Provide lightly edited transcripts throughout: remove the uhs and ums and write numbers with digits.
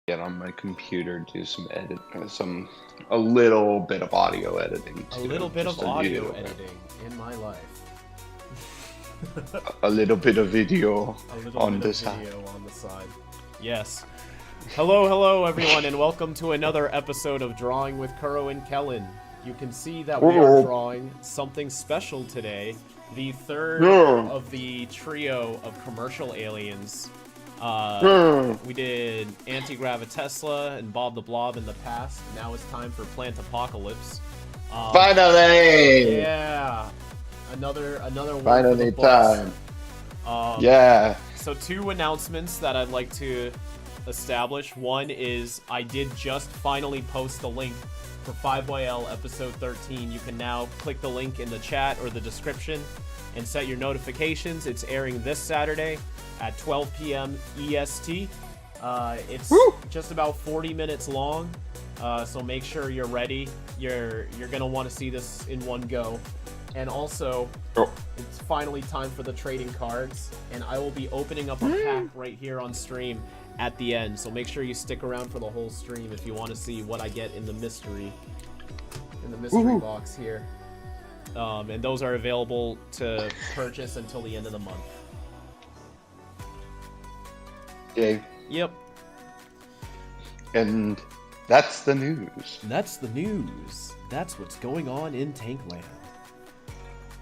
get on my computer, do some a little bit of audio editing. A little bit of audio editing in my life. A little bit of video on the side. Yes. Hello, everyone, and welcome to another episode of Drawing with Kuro and Kellen. You can see that we are drawing something special today. The third of the trio of commercial aliens. We did Anti-Gravitesla and Bob the Blob in the past. Now it's time for Plantapocalypse. Finally! Yeah. Another one. Finally time. Yeah. So two announcements that I'd like to establish. One is I did just finally post the link for 5YL episode 13. You can now click the link in the chat or the description and set your notifications. It's airing this Saturday at 12 p.m. EST. It's just about 40 minutes long, so make sure you're ready. You're gonna want to see this in one go. And also, it's finally time for the trading cards, and I will be opening up a pack right here on stream at the end, so make sure you stick around for the whole stream if you want to see what I get in the mystery box here. And those are available to purchase until the end of the month. Okay. Yep. And that's the news. That's the news. That's what's going on in Tankland.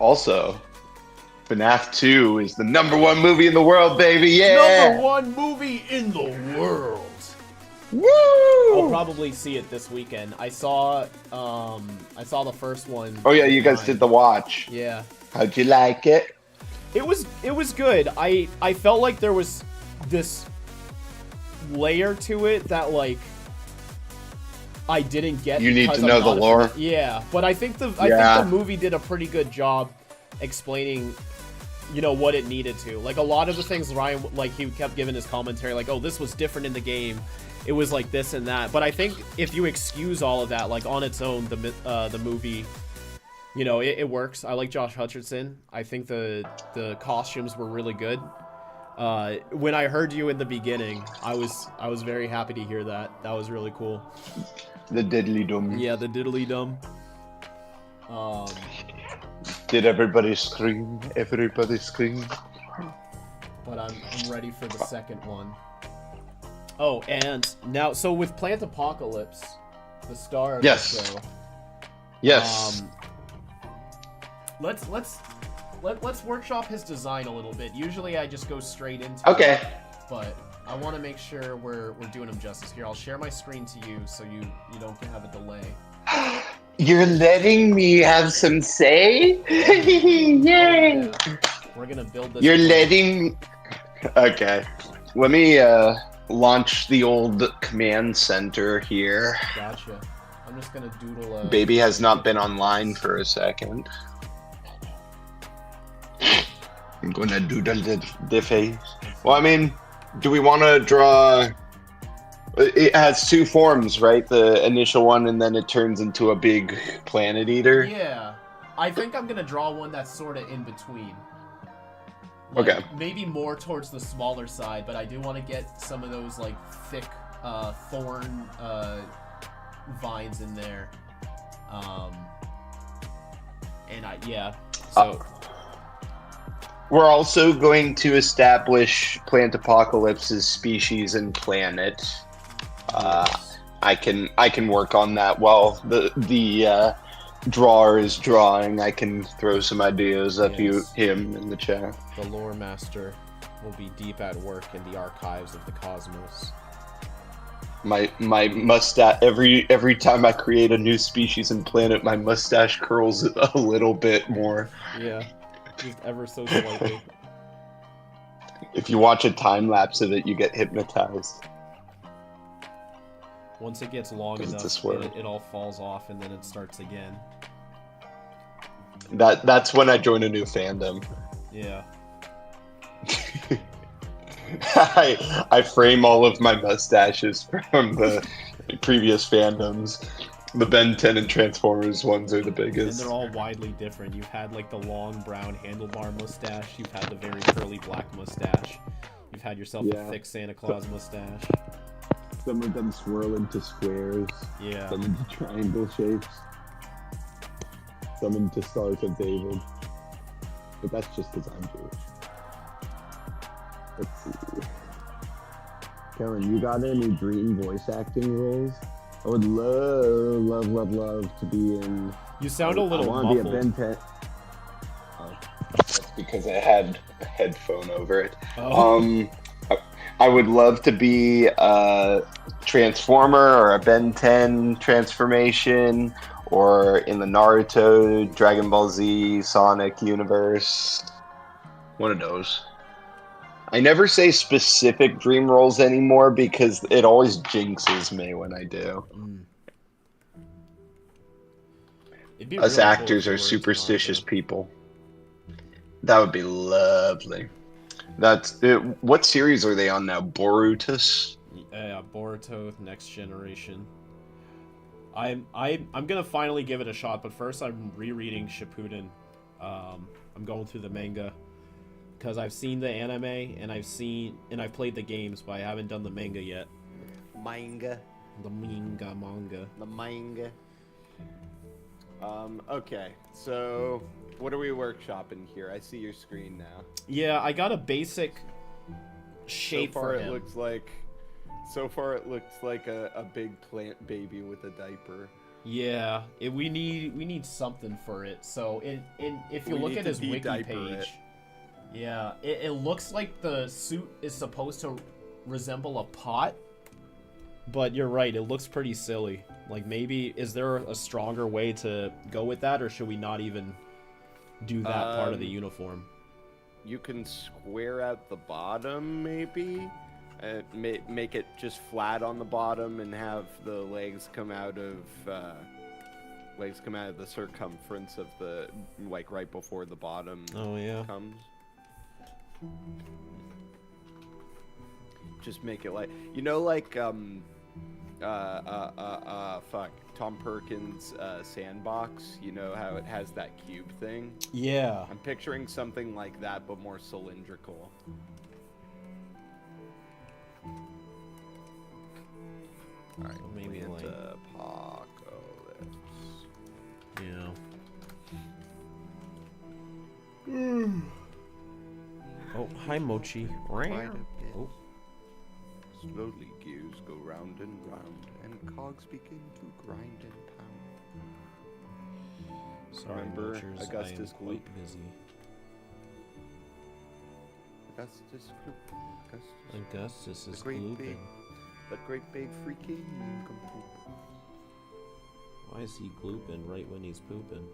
Also, FNAF 2 is the #1 movie in the world, baby. Yeah. #1 movie in the world. Woo! I'll probably see it this weekend. I saw the first one. Oh yeah, you guys did the watch. Yeah. How'd you like it? It was good. I felt like there was this layer to it that like I didn't get. You need to know the lore. Yeah, but I think the movie did a pretty good job explaining, what it needed to. Like a lot of the things Ryan, like he kept giving his commentary, like, oh, this was different in the game. It was like this and that. But I think if you excuse all of that, like on its own, the movie, it works. I like Josh Hutcherson. I think the costumes were really good. When I heard you in the beginning, I was very happy to hear that. That was really cool. The diddly dum. Yeah, the diddly dum. Did everybody scream? Everybody scream. But I'm ready for the second one. Oh, and now, so with Plantapocalypse, the star of the show. Yes. Let's workshop his design a little bit. Usually I just go straight into it, but I want to make sure we're doing him justice here. I'll share my screen to you so you don't have a delay. You're letting me have some say? Yay! Yeah. We're gonna build this. You're letting... Okay. Let me launch the old command center here. Gotcha. I'm just gonna doodle a... Baby has not been online for a second. I'm gonna doodle the face. Well, I mean, do we want to draw... It has two forms, right? The initial one, and then it turns into a big planet eater. Yeah. I think I'm gonna draw one that's sort of in between. Okay. Maybe more towards the smaller side, but I do want to get some of those, like, thick thorn vines in there. So... We're also going to establish Plantapocalypse's species and planet. I can work on that while the drawer is drawing. I can throw some ideas at him in the chat. The lore master will be deep at work in the archives of the cosmos. My mustache, every time I create a new species and planet, my mustache curls a little bit more. Yeah. Just ever so slightly. If you watch a time lapse of it, you get hypnotized. Once it gets long enough, it all falls off and then it starts again. That's when I join a new fandom. Yeah. I frame all of my mustaches from the previous fandoms. The Ben 10 and Transformers ones are the biggest. And they're all widely different. You've had like the long brown handlebar mustache. You've had the very curly black mustache. You've had yourself a thick Santa Claus mustache. Some of them swirl into squares. Yeah. Some into triangle shapes. Some into Stars of David. But that's just because I'm Jewish. Let's see. Kellen, you got any dream voice acting roles? I would love to be in. You sound a little I want muffled. to be a Ben 10. That's because I had a headphone over it. Oh. I would love to be a Transformer or a Ben 10 transformation, or in the Naruto, Dragon Ball Z, Sonic universe. One of those. I never say specific dream roles anymore because it always jinxes me when I do. It'd be Us really cool if actors you are were into superstitious Naruto. people. That would be lovely. That's it. What series are they on now? Borutus? Yeah, Boruto Next Generation. I'm gonna finally give it a shot, but first I'm rereading Shippuden. I'm going through the manga because I've seen the anime and I've played the games, but I haven't done the manga yet. Manga. The manga. The manga. Okay, so what are we workshopping here? I see your screen now. Yeah, I got a basic shape so far for it him. looks like a big plant baby with a diaper. Yeah, we need something for it. So if you look at his wiki page, yeah, it looks like the suit is supposed to resemble a pot, but you're right, it looks pretty silly. Like, maybe is there a stronger way to go with that, or should we not even do that part of the uniform? You can square out the bottom, maybe. Make it just flat on the bottom and have the legs come out of the circumference of the, like, right before the bottom. Oh yeah. Comes. Just make it like, you know, like Tom Perkins' sandbox. You know how it has that cube thing? Yeah. I'm picturing something like that, but more cylindrical. Alright, So maybe like Plantapocalypse. Yeah. Oh, hi Mochi. Quite a bit. Oh. Slowly gears go round and round, and cogs begin to grind and pound. Sorry, Remember Mochers, Augustus I am quite Gloop? busy. Augustus Gloop. Augustus is The great glooping. big- The great big freaking computer. Why is he glooping right when he's pooping?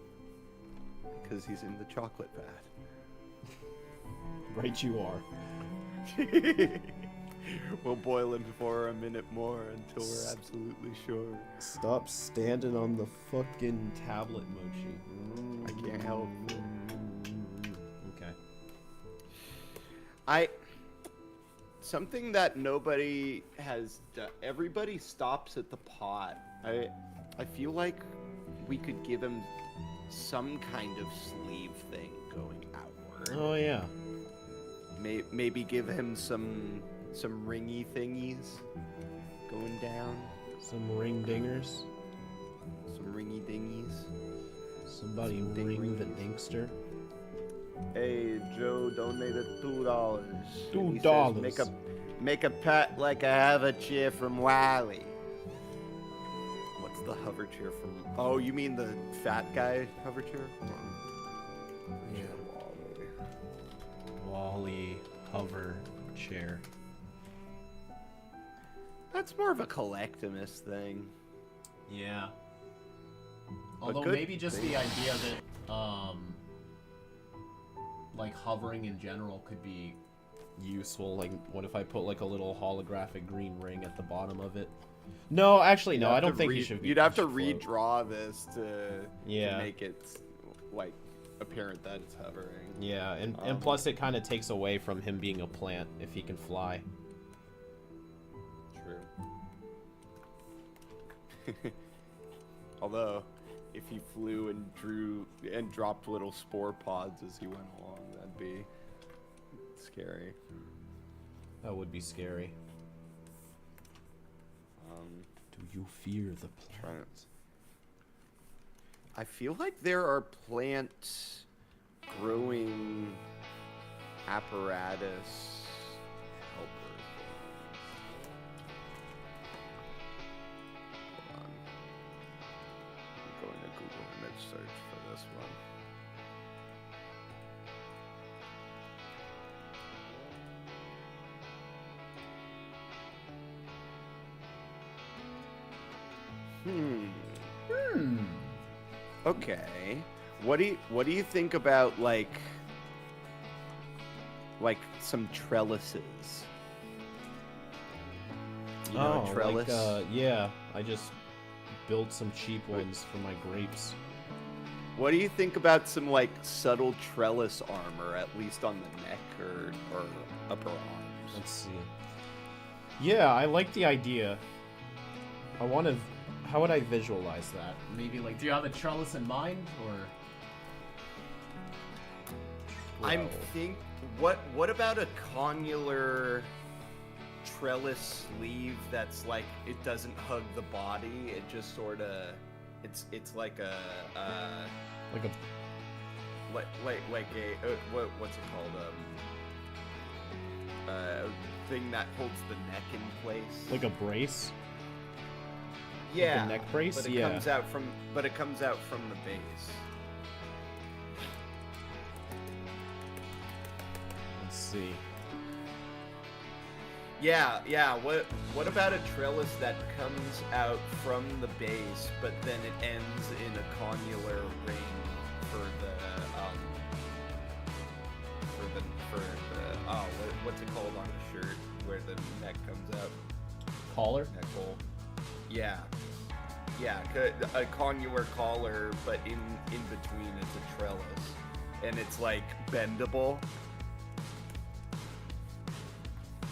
Because he's in the chocolate vat. Right you are. We'll boil him for a minute more until we're absolutely sure. Stop standing on the fucking tablet, Mochi. I can't help. Okay. Something that nobody has done. Everybody stops at the pot. I feel like we could give him some kind of sleeve thing going outward. Oh yeah. Maybe give him some ringy thingies going down. Some ring dingers. Some ringy dingies. Somebody Some ding ring the ringies. dingster. Hey, Joe donated $2. $2. Make a pat like I have a chair from Wally. What's the hover chair from? Oh, you mean the fat guy hover chair? Yeah. Wally hover chair. That's more of a collectimist thing. Yeah. But Although good maybe just thing. the idea that like hovering in general could be useful. Like, what if I put like a little holographic green ring at the bottom of it? No, actually, no. I don't think you should. You'd have to should float. redraw this to make it like apparent that it's hovering. Yeah, and plus it kind of takes away from him being a plant if he can fly. True. Although, if he flew and drew and dropped little spore pods as he went along, that'd be scary. That would be scary. Do you fear the plants? I feel like there are plant growing apparatus helper things. Hold on. I'm going to Google image search for this one. Okay. What do you think about like some trellises? You know, a trellis? Yeah. I just built some cheap ones for my grapes. What do you think about some like subtle trellis armor, at least on the neck or upper arms? Let's see. Yeah, I like the idea. How would I visualize that? Maybe like, do you have a trellis in mind, or? I'm what about a connular trellis sleeve that's like, it doesn't hug the body, it just sort of, it's like a like a what's it called, thing that holds the neck in place, like a brace? Yeah, like a neck brace. But it comes out from the base. Let's see. Yeah. What about a trellis that comes out from the base, but then it ends in a connular ring for the what's it called on a shirt where the neck comes out? Collar. Neck hole. Yeah, a connular collar, but in between it's a trellis, and it's like bendable.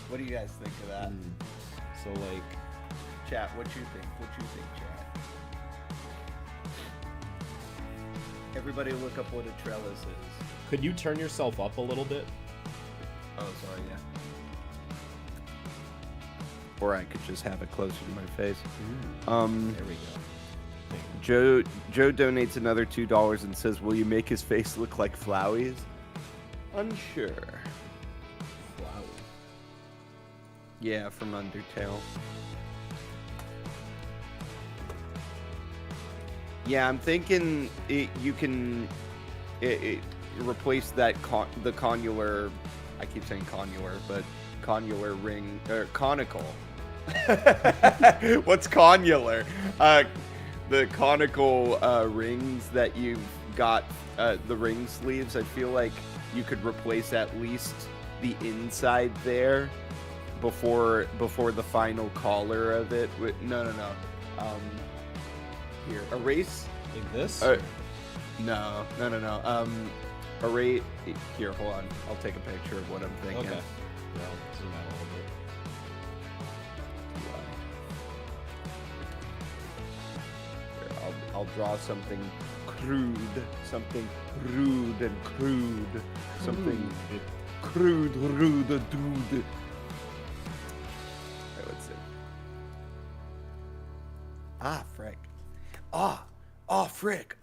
What do you guys think of that? So like, chat, what you think? Chat? Everybody look up what a trellis is. Could you turn yourself up a little bit? Oh, sorry, yeah. Or I could just have it closer to my face. There we go. Joe donates another $2 and says, "Will you make his face look like Flowey's?" Unsure. Flowey. Yeah, from Undertale. Yeah, I'm thinking you can replace that the connular. I keep saying connular, but connular ring or conical. What's connular? The conical rings that you've got, the ring sleeves. I feel like you could replace at least the inside there before the final collar of it. No. Here, erase. Like this? No. Erase. Here, hold on. I'll take a picture of what I'm thinking. Okay. Well, zoom out a little bit. Here, I'll draw something crude and crude. Something crude, dude. Okay, let's see. Ah, frick. Frick.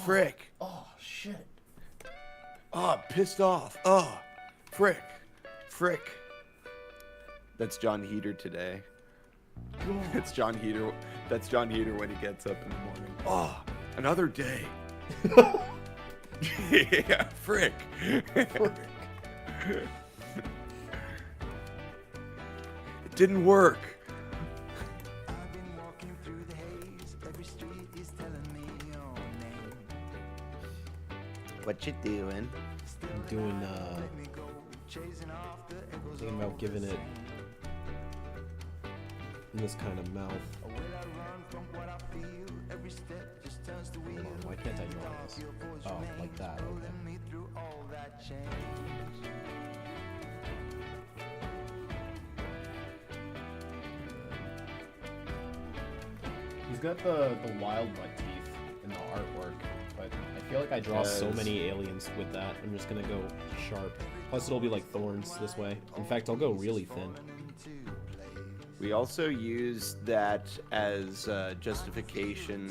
Frick. Oh, shit. Pissed off. Frick. That's John Heater today. That's John Heater when he gets up in the morning. Another day. Yeah, frick. It didn't work. What you doing? I'm doing, thinking about giving it this kind of mouth. Hold on, why can't I draw this? Oh, like that, okay. He's got the wild butt teeth in the artwork, but I feel like I draw so many aliens with that. I'm just gonna go sharp. Plus it'll be like thorns this way. In fact, I'll go really thin. We also used that as justification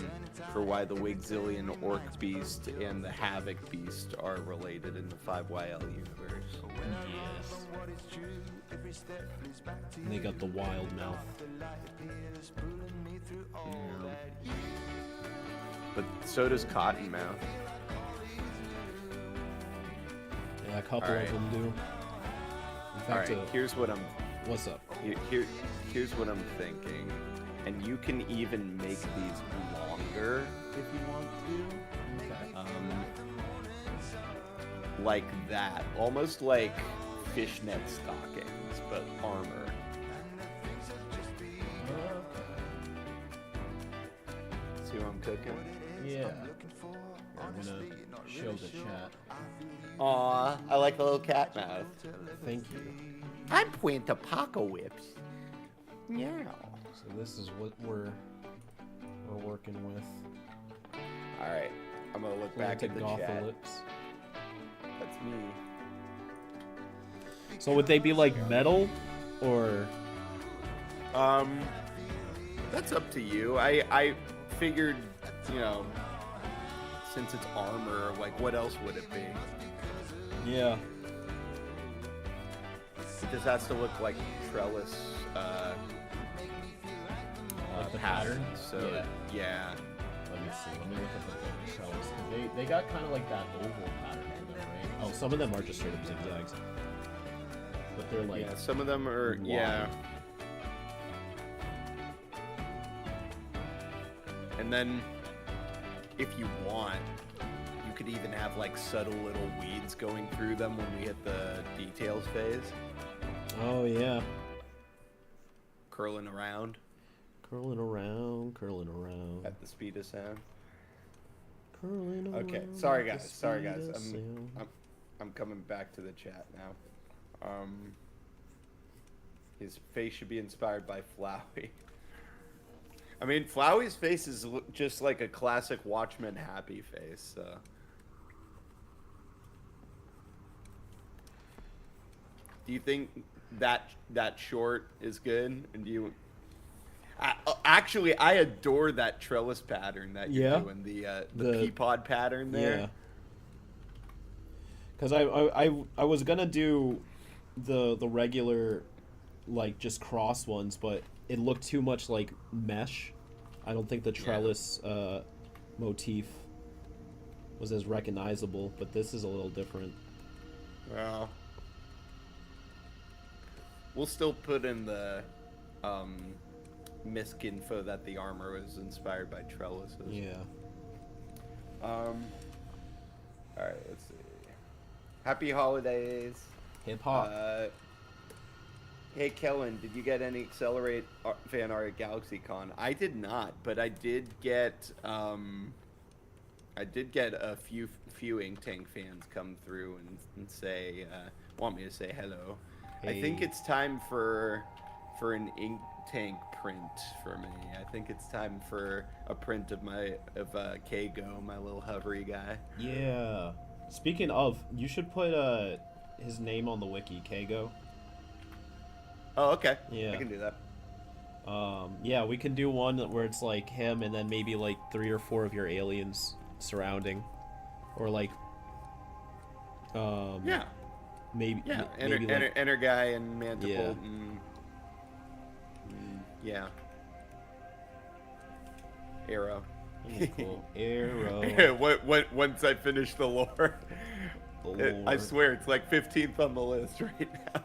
for why the Wigzillion Orc Beast and the Havoc Beast are related in the 5YL universe. Yes. And they got the wild mouth. Yeah. But so does Cottonmouth. Yeah, a couple Alright. of them do. In Alright, fact, here's what I'm what's up? here's what I'm thinking. And you can even make these longer if you want to. Okay. Like that. Almost like fishnet stockings, but armor. See what I'm cooking? Yeah. I'm gonna show the chat. Aw, I like the little cat mouth. Thank you. I'm Plantapocalypse. Yeah. So this is what we're working with. Alright, I'm gonna look back at the chat. Plantapocalypse. That's me. So would they be like metal, or? That's up to you. I figured, you know, since it's armor, like what else would it be? Yeah. It just has to look like trellis Like the pattern. pattern? So yeah. Let me see. Let me look up the trellis. They got kind of like that oval pattern on them, right? Oh, some of them are just straight up zigzags. But they're like. Yeah, some of them are wide. yeah. And then if you want, you could even have like subtle little weeds going through them when we hit the details phase, Oh yeah. curling around Curling around. at the speed of sound. Curling around. Okay, sorry at the guys, sorry guys. speed of sound. I'm coming back to the chat now. His face should be inspired by Flowey. I mean, Flowey's face is just like a classic Watchmen happy face. So. Do you think that short is good? And do you? Actually, I adore that trellis pattern that you're Yeah? doing. The The- pea pod pattern there. Yeah. Because I was gonna do the regular, like just cross ones, but it looked too much like mesh. I don't think the trellis motif was as recognizable, but this is a little different. Well, we'll still put in the misc info that the armor was inspired by trellises. Yeah. All right, let's see. Happy holidays. Hip hop. Hey Kellen, did you get any Accelerate fan art at GalaxyCon? I did not, but I did get a few Ink Tank fans come through and say want me to say hello. I think Hey. it's time for an Ink Tank print for me. I think it's time for a print of Kago, my little hovery guy. Yeah. Speaking of, you should put his name on the wiki, Kago. Oh, okay. Yeah. I can do that. Yeah, we can do one where it's like him and then maybe like 3 or 4 of your aliens surrounding, or like, Yeah. maybe Yeah. maybe like, Enter guy and Mantibolt Yeah. and yeah. Arrow. cool. Arrow. Once I finish the lore, The I lore. swear it's like 15th on the list right now.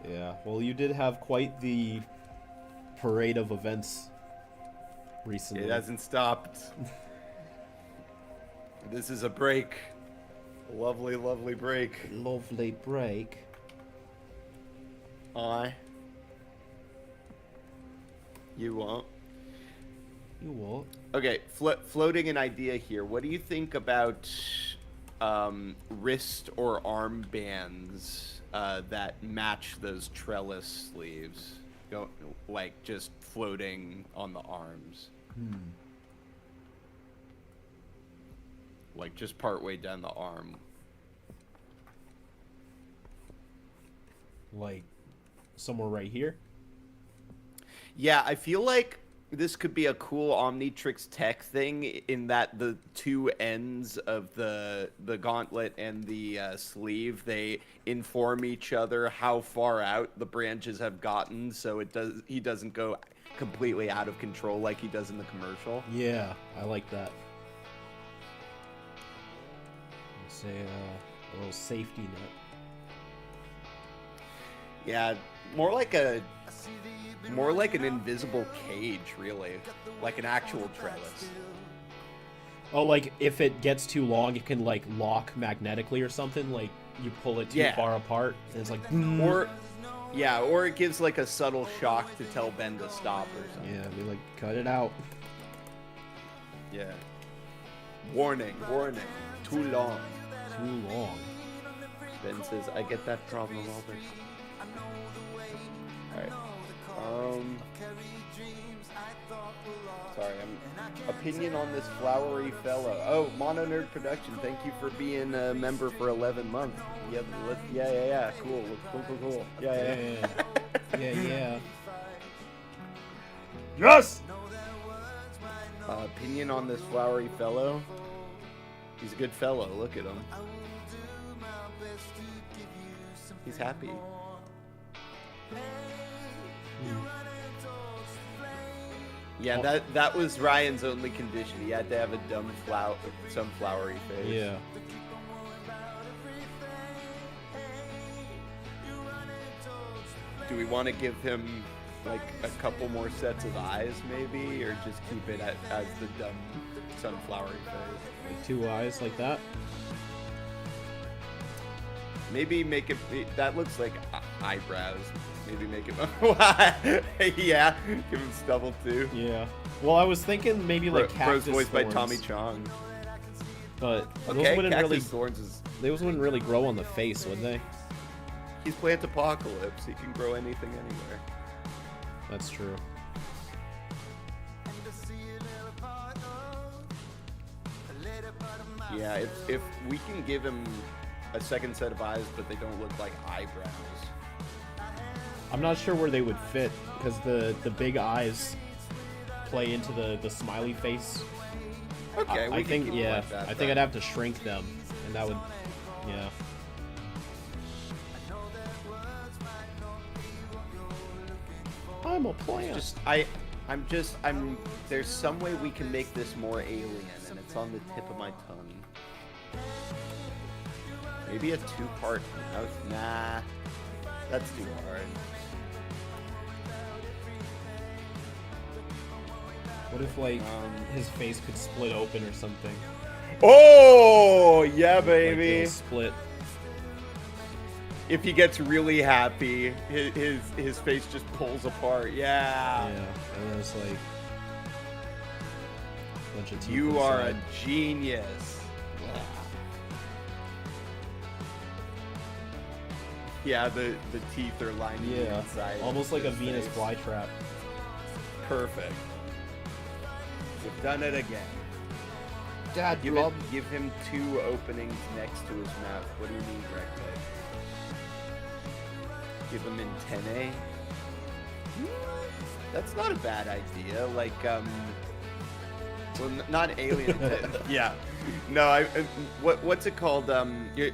Yeah. Well, you did have quite the parade of events recently. It hasn't stopped. This is a break. A lovely, lovely break. Lovely break. You won't. You what? Okay, floating an idea here. What do you think about wrist or arm bands that match those trellis sleeves? Go like just floating on the arms. Like just part way down the arm. Like somewhere right here. Yeah, I feel like this could be a cool Omnitrix tech thing in that the two ends of the gauntlet and the sleeve, they inform each other how far out the branches have gotten, so he doesn't go completely out of control like he does in the commercial. Yeah, I like that. Let's say a little safety net. Yeah, more like an invisible cage, really, like an actual trellis. Oh, like if it gets too long, it can like lock magnetically or something. Like you pull it too far apart, and it's like. Or it gives like a subtle shock to tell Ben to stop or something. Yeah, we like cut it out. Yeah. Warning, too long. Too long. Ben says, I get that problem all the time. Alright. Sorry, opinion on this flowery fellow. Oh, Mono Nerd Production, thank you for being a member for 11 months. Yeah. Cool. Yeah. Yeah. Yes! Opinion on this flowery fellow. He's a good fellow. Look at him. He's happy. Yeah, that was Ryan's only condition. He had to have a some flowery face. Yeah. Do we want to give him like a couple more sets of eyes, maybe, or just keep it as the dumb sunflowery face? Like 2 eyes like that. Maybe make it. That looks like eyebrows. Maybe make it. Yeah, give him stubble too. Yeah. Well, I was thinking maybe like cactus voiced by thorns, Tommy Chong. But Okay, those wouldn't cactus really. thorns is. Those wouldn't really grow on the face, would they? He's Plantapocalypse. He can grow anything anywhere. That's true. Yeah, if we can give him a second set of eyes, but they don't look like eyebrows. I'm not sure where they would fit because the big eyes play into the smiley face. Okay, I think keep it like that, I think I'd have to shrink them, and that would, yeah. I'm a plant. I'm there's some way we can make this more alien, and it's on the tip of my tongue. Maybe a 2-part. Nah, that's too hard. What if like his face could split open or something? Oh yeah, baby. Like, split. If he gets really happy, his face just pulls apart. Yeah. Yeah, and then it's like a bunch of teeth You are inside. a genius. Yeah, the teeth are lining the inside. Almost like a his Venus face. flytrap. Perfect. We've done it again. Dad, Give him 2 openings next to his mouth. What do you mean, Rectite? Give him antennae. That's not a bad idea. Like, well, not alien. Yeah. No, what's it called?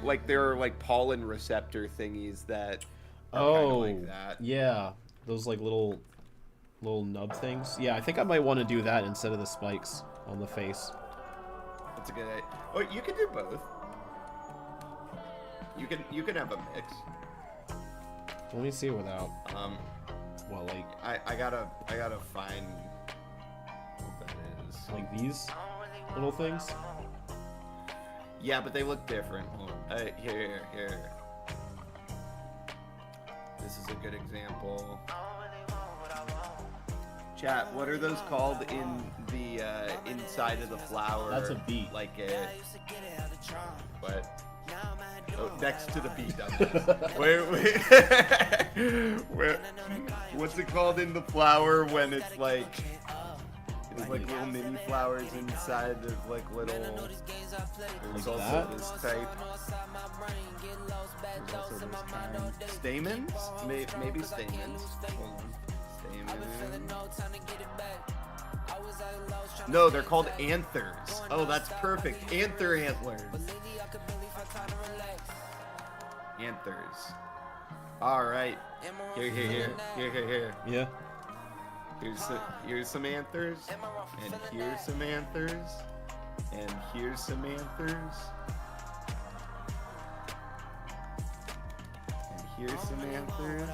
Like there are like pollen receptor thingies that are kind of like that. Yeah, those like little nub things. Yeah, I think I might want to do that instead of the spikes on the face. That's a good idea. Oh, you can do both. You can have a mix. Let me see without. Well, like I gotta find what that is. like these little things. Yeah, but they look different. Hold on. Here. This is a good example. Chat, what are those called in the inside of the flower? That's a beet. Like a what? Oh, next to the beet. Where? What's it called in the flower when it's like? There's like little mini flowers inside of like little. There's Like also that? this type. There's also this kind. Stamens? Maybe stamens. Hold on. Stamens. No, they're called anthers. Oh, that's perfect. Anther antlers. Anthers. All right. Here. Yeah. Here's some anthers, and here's some anthers, and here's some anthers, and here's some anthers.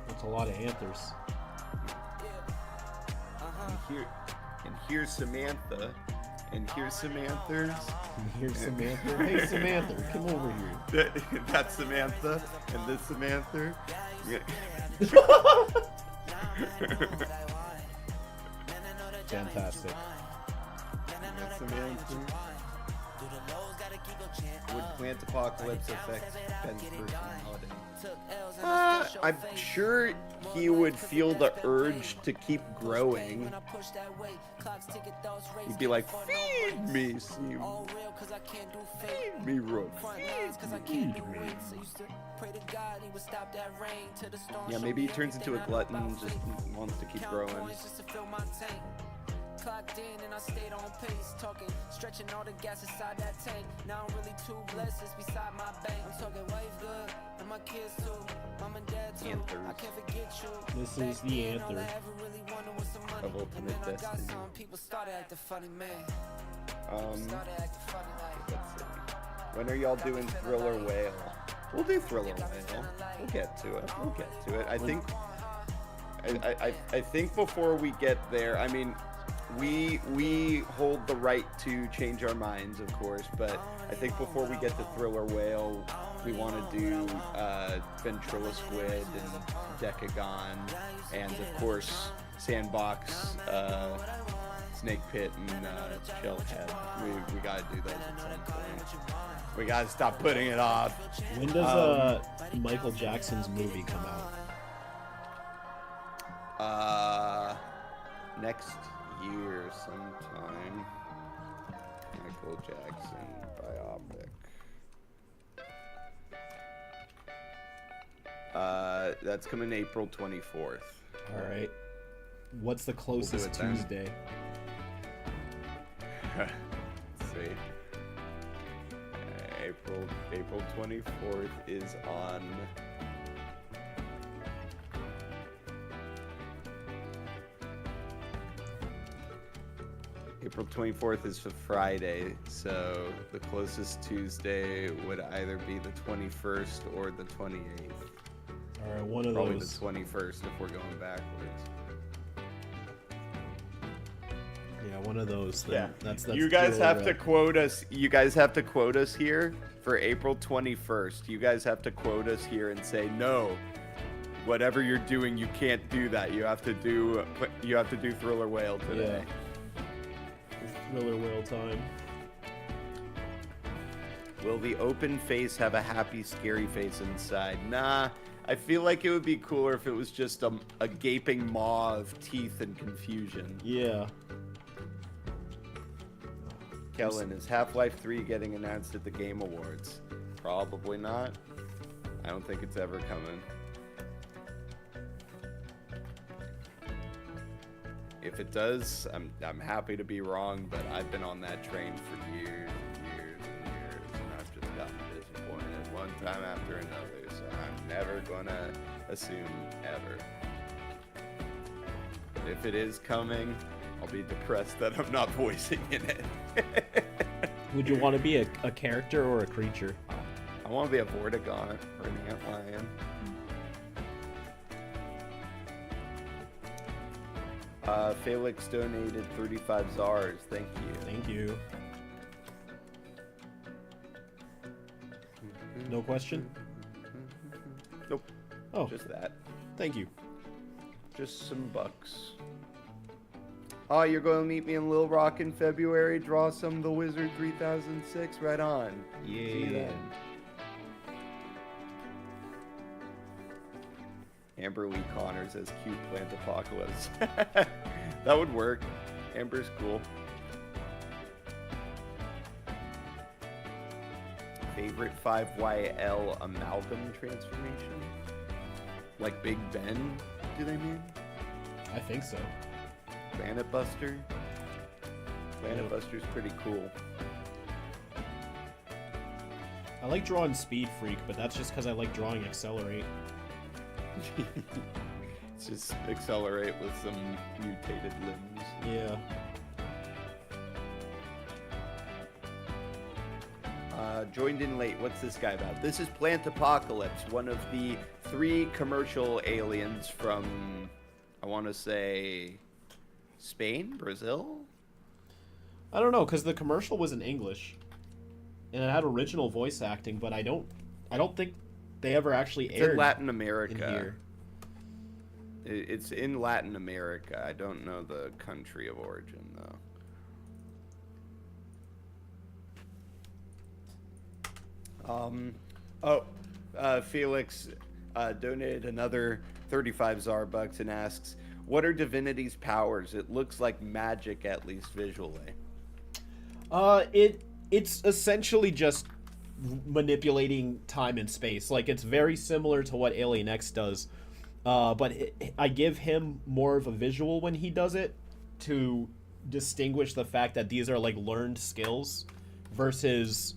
That's a lot of anthers. And here's Samantha, and here's some anthers. And here's Samantha. Hey, Samantha, come over here. That's Samantha, and this Samantha. Fantastic. That's Samantha. Would Plantapocalypse affect Ben's personality? I'm sure he would feel the urge to keep growing. He'd be like, feed me, Steve. Feed me, Rook. Feed me. Yeah, maybe he turns into a glutton and just wants to keep growing. Clocked in and I stayed on pace, talking, stretching all the gas inside that tank. Now I'm really too blessed, it's beside my bank. I'm talking wife good, and my kids too, mom and dad too. Anthers. I can't forget you. This is the anther of ultimate destiny. People started acting funny, man. Let's see. When are y'all doing Thriller Whale? We'll do Thriller Whale. We'll get to it. I think before we get there, I mean, we hold the right to change our minds, of course, but I think before we get to Thriller Whale, we want to do Ventriloquid and Decagon, and of course Sandbox, Snake Pit, and Shellhead. We gotta do those at some point. We gotta stop putting it off. When does Michael Jackson's movie come out? Next year sometime. Michael Jackson biopic. That's coming April 24th. All right. What's the closest Tuesday? Let's see. April 24th is on. April 24th is a Friday, so the closest Tuesday would either be the 21st or the 28th. All right, one of Probably those. Probably the 21st if we're going backwards. Yeah, one of those. Yeah, that's you guys have to quote us. You guys have to quote us here for April 21st. You guys have to quote us here and say no. Whatever you're doing, you can't do that. You have to do Thriller Whale today. Yeah. Thriller Whale time. Will the open face have a happy, scary face inside? Nah, I feel like it would be cooler if it was just a gaping maw of teeth and confusion. Yeah. Kellen, is Half-Life 3 getting announced at the Game Awards? Probably not. I don't think it's ever coming. If it does, I'm happy to be wrong, but I've been on that train for years and years and years, and I've just gotten disappointed one time after another, so I'm never gonna assume ever. But if it is coming, I'll be depressed that I'm not voicing in it. Would you want to be a character or a creature? I want to be a Vortigaunt or an antlion. Felix donated 35 Zars. Thank you. Thank you. No question? Nope. Oh, Just that. thank you. Just some bucks. Oh, you're going to meet me in Little Rock in February? Draw some of the Wizard 3006? Right on. See you then. Amber Lee Connors as cute Plantapocalypse. That would work. Amber's cool. Favorite 5YL amalgam transformation? Like Big Ben, do they mean? I think so. Planet Buster? Planet Buster's pretty cool. I like drawing Speed Freak, but that's just because I like drawing Accelerate. It's just accelerate with some mutated limbs. Yeah. Joined in late. What's this guy about? This is Plantapocalypse, one of the 3 commercial aliens from, I want to say, Spain, Brazil? I don't know, because the commercial was in English, and it had original voice acting, but I don't think they ever actually It's aired in Latin America. in here. It's in Latin America. I don't know the country of origin, though. Felix donated another 35 Zarbucks and asks, what are Divinity's powers? It looks like magic, at least visually. It's essentially just manipulating time and space. Like, it's very similar to what Alien X does, but I give him more of a visual when he does it to distinguish the fact that these are like learned skills versus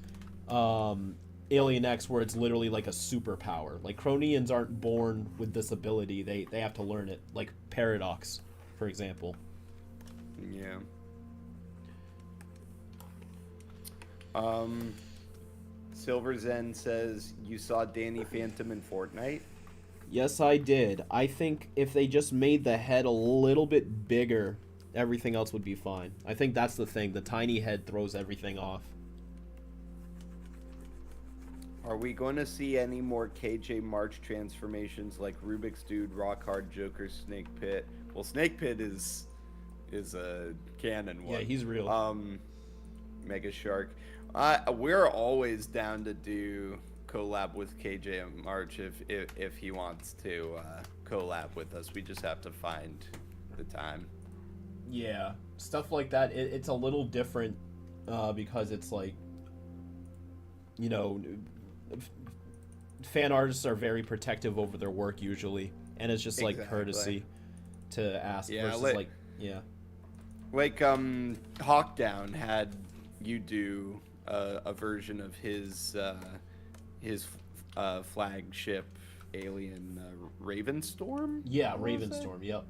Alien X, where it's literally like a superpower. Like, Cronians aren't born with this ability, they have to learn it, like Paradox, for example. Yeah. Silver Zen says, you saw Danny Phantom in Fortnite? Yes, I did. I think if they just made the head a little bit bigger, everything else would be fine. I think that's the thing. The tiny head throws everything off. Are we going to see any more KJ March transformations like Rubik's Dude, Rock Hard, Joker, Snake Pit? Well, Snake Pit is a canon one. Yeah, he's real. Mega Shark. We're always down to do collab with KJ March if he wants to collab with us. We just have to find the time. Yeah, stuff like that. It's a little different because it's like, you know, fan artists are very protective over their work usually, and it's just like courtesy to ask versus like Hawkdown had you do a version of his flagship alien Ravenstorm. Yeah, Ravenstorm. Yep.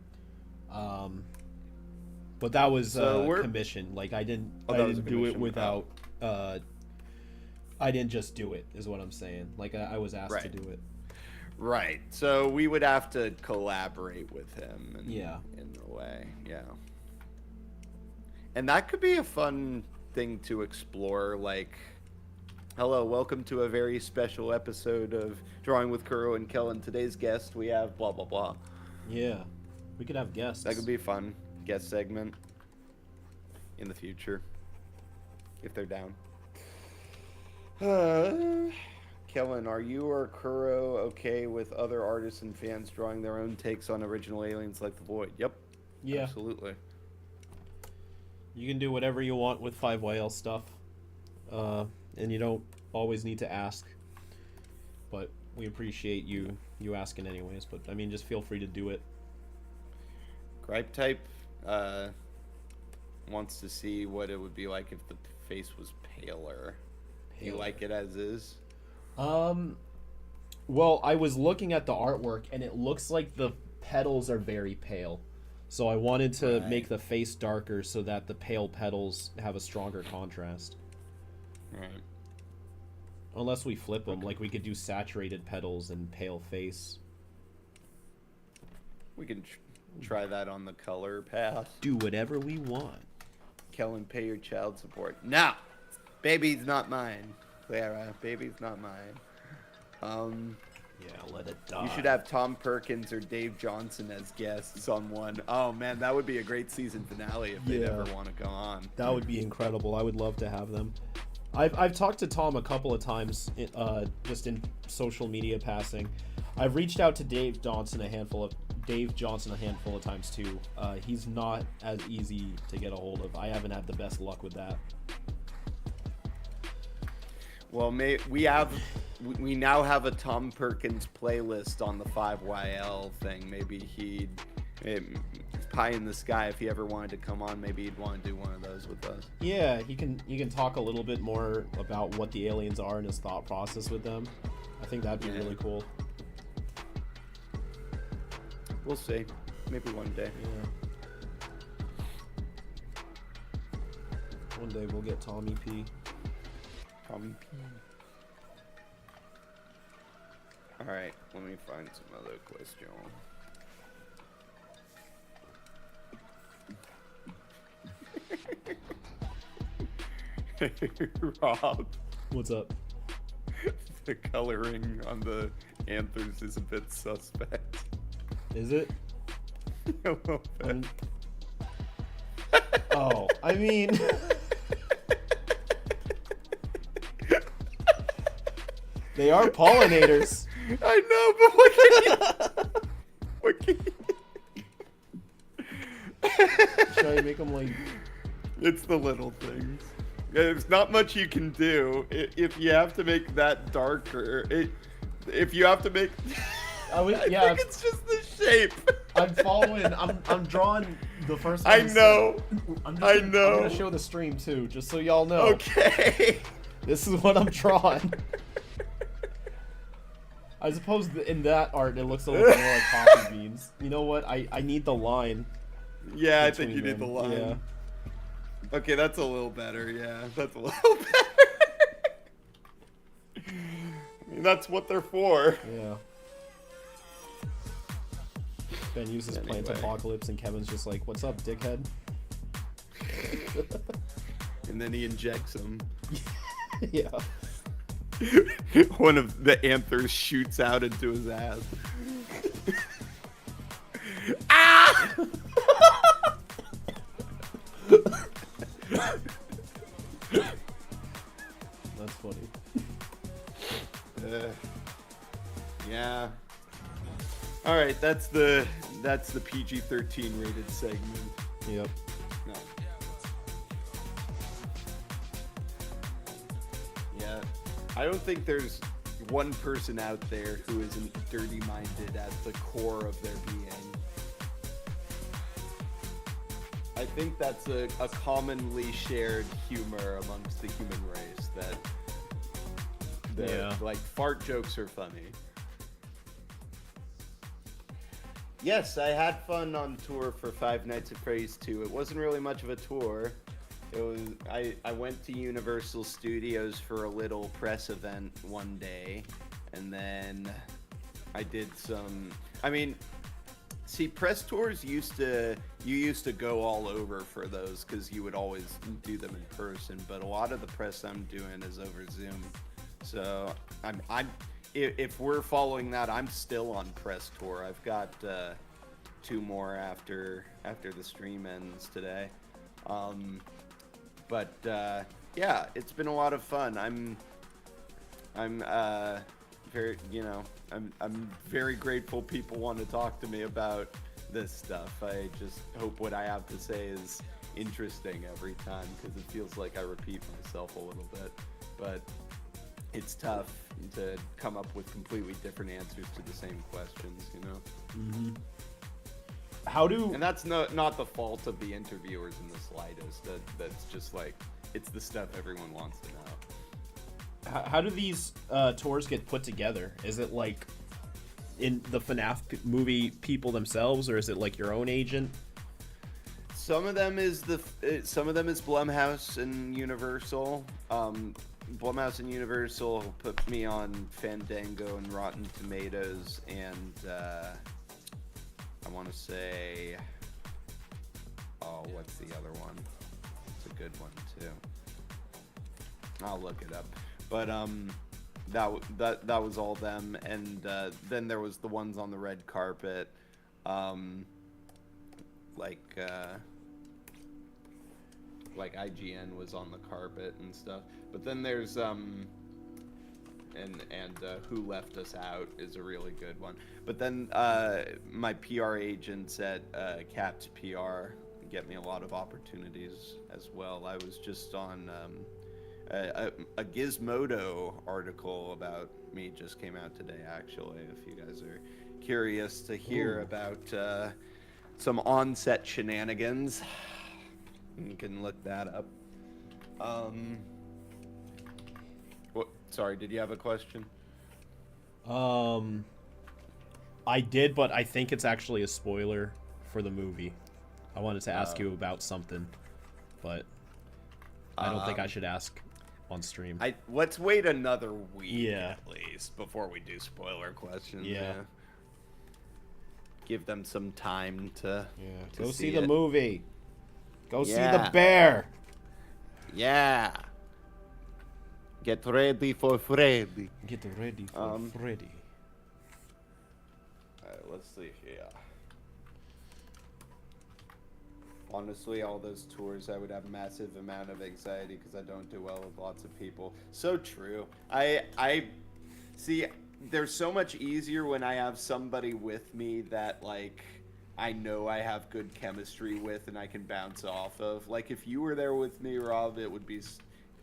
But that was commission. Like, I didn't do it without. I didn't just do it, is what I'm saying. Like, I was asked to do it. Right. So we would have to collaborate with him. In a way, yeah. And that could be a fun thing to explore. Like, hello, welcome to a very special episode of Drawing with Kuro and Kellen. Today's guest, we have blah, blah, blah. Yeah. We could have guests. That could be fun. Guest segment in the future, if they're down. Kellen, are you or Kuro okay with other artists and fans drawing their own takes on original aliens like the Void? Yep. Yeah. Absolutely. You can do whatever you want with 5YL stuff. And you don't always need to ask. But we appreciate you asking anyways. But, I mean, just feel free to do it. Gripe Type wants to see what it would be like if the face was paler. Do you like it as is? Well, I was looking at the artwork, and it looks like the petals are very pale. So I wanted to make the face darker so that the pale petals have a stronger contrast. Right. Unless we flip them, like we could do saturated petals and pale face. We can try that on the color path. Do whatever we want. Kellen, pay your child support. No! Baby's not mine. Clara, baby's not mine. Yeah, let it die. You should have Tom Perkins or Dave Johnson as guests on one. Oh man, that would be a great season finale if they'd ever want to go on. That would be incredible. I would love to have them. I've talked to Tom a couple of times, just in social media passing. I've reached out to Dave Johnson a handful of times too. He's not as easy to get a hold of. I haven't had the best luck with that. Well, we now have a Tom Perkins playlist on the 5YL thing. Maybe pie in the sky. If he ever wanted to come on, maybe he'd want to do one of those with us. Yeah, you can talk a little bit more about what the aliens are and his thought process with them. I think that'd be really cool. We'll see. Maybe one day. Yeah. One day we'll get Tommy P. Tommy P. All right, let me find some other question. Rob, What's up? the coloring on the anthers is a bit suspect. Is it? A little bit. Oh, I mean... They are pollinators. I know, but what can you... Should I make them like... It's the little things. There's not much you can do. If you have to make that darker, if you have to make... I think it's just the shape. I'm following. I'm drawing the first one. I know. I'm gonna show the stream too, just so y'all know. Okay. This is what I'm drawing. I suppose in that art it looks a little more like coffee beans. You know what? I need the line. Yeah, I think you need the line. Yeah. Okay, that's a little better. Yeah, that's a little better. I mean, that's what they're for. Yeah. Ben uses Plantapocalypse and Kevin's just like, "What's up, dickhead?" And then he injects them. Yeah. One of the anthers shoots out into his ass. Ah! That's funny. Yeah. All right, that's the PG-13 rated segment. Yep. No. Yeah. I don't think there's one person out there who isn't dirty-minded at the core of their being. I think that's a commonly shared humor amongst the human race, that like fart jokes are funny. Yes, I had fun on tour for Five Nights at Freddy's 2. It wasn't really much of a tour. It was I went to Universal Studios for a little press event one day, and then I did some. I mean, see, press tours you used to go all over for those because you would always do them in person. But a lot of the press I'm doing is over Zoom. So if we're following that, I'm still on press tour. I've got 2 more after the stream ends today. But yeah, it's been a lot of fun. I'm very, I'm very grateful people want to talk to me about this stuff. I just hope what I have to say is interesting every time, because it feels like I repeat myself a little bit. But it's tough to come up with completely different answers to the same questions, Mm-hmm. And that's not the fault of the interviewers in the slightest. That's just like, it's the stuff everyone wants to know. How do these tours get put together? Is it like in the FNAF movie people themselves, or is it like your own agent? Some of them is Blumhouse and Universal. Blumhouse and Universal put me on Fandango and Rotten Tomatoes, and I want to say, what's the other one? It's a good one too. I'll look it up. But that was all them, and then there was the ones on the red carpet, like IGN was on the carpet and stuff. But then there's and Who Left Us Out is a really good one. But then my PR agents at Caps PR get me a lot of opportunities as well. I was just on A Gizmodo article about me just came out today, actually, if you guys are curious to hear about some on-set shenanigans. You can look that up. What? Sorry, did you have a question? I did, but I think it's actually a spoiler for the movie. I wanted to ask you about something, but I don't think I should ask on stream. Let's wait another week Yeah. at least before we do spoiler questions. Yeah. Give them some time to Go see it. the movie. Go see Yeah. the bear. Yeah. Get ready for Freddy. Get ready for Freddy. Alright, let's see here. Honestly, all those tours, I would have massive amount of anxiety because I don't do well with lots of people. So true. I see. There's so much easier when I have somebody with me that like I know I have good chemistry with and I can bounce off of. Like if you were there with me, Rob, it would be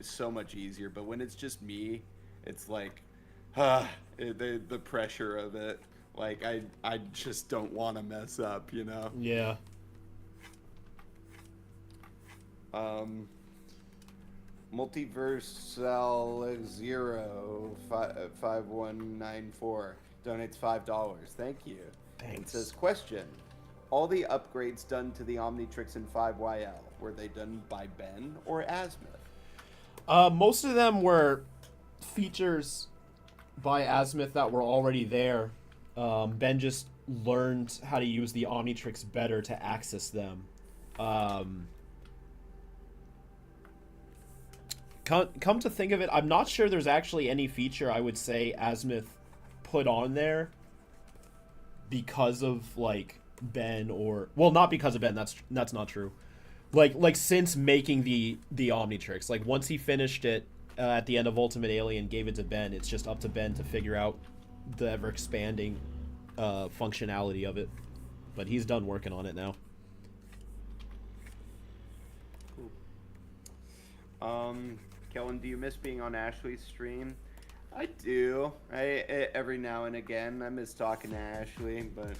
so much easier. But when it's just me, it's like the pressure of it. Like I just don't want to mess up, you know. Yeah. Multiversal 5194 donates $5. Thank you. Thanks. It says, question: all the upgrades done to the Omnitrix in 5YL, were they done by Ben or Azimuth? Most of them were features by Azimuth that were already there. Ben just learned how to use the Omnitrix better to access them. Come to think of it, I'm not sure there's actually any feature I would say Azimuth put on there because of like Ben, or well, not because of Ben. That's not true. Like since making the Omnitrix, like once he finished it at the end of Ultimate Alien, gave it to Ben. It's just up to Ben to figure out the ever expanding functionality of it. But he's done working on it now. Kellen, do you miss being on Ashley's stream? I do. Every now and again, I miss talking to Ashley, but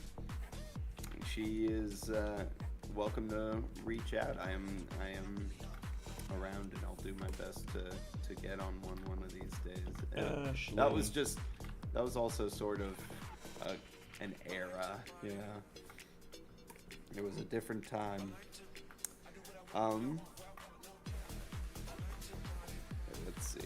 she is welcome to reach out. I am around, and I'll do my best to get on one of these days. Ashley. That was also sort of an era. Yeah, it was a different time. Let's see.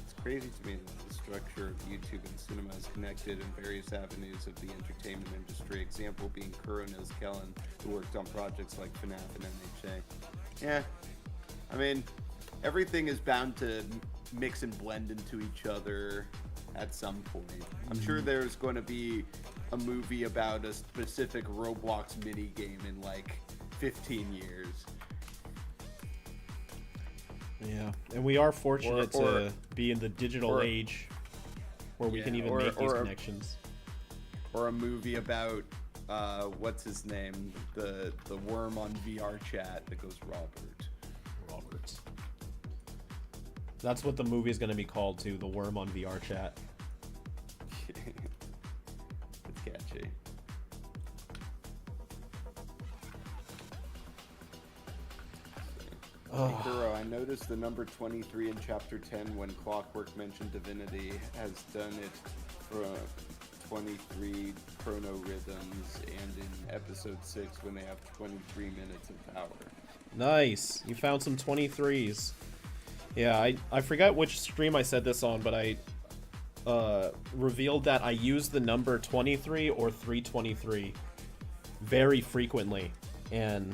It's crazy to me that the structure of YouTube and cinema is connected in various avenues of the entertainment industry. Example being Kuro knows Kellen, who worked on projects like FNAF and NHA. Yeah, I mean, everything is bound to mix and blend into each other at some point. I'm sure there's going to be a movie about a specific Roblox minigame in like 15 years. Yeah, and we are fortunate to be in the digital age where we can even make these connections. Or a movie about what's his name, the worm on VR chat that goes Robert. That's what the movie is going to be called too, the worm on VR chat. It's catchy. Hey, Kuro, I noticed the number 23 in Chapter 10 when Clockwork mentioned Divinity has done it for 23 chrono rhythms, and in Episode 6 when they have 23 minutes of power. Nice. You found some 23s. Yeah, I forgot which stream I said this on, but I revealed that I use the number 23 or 323 very frequently, and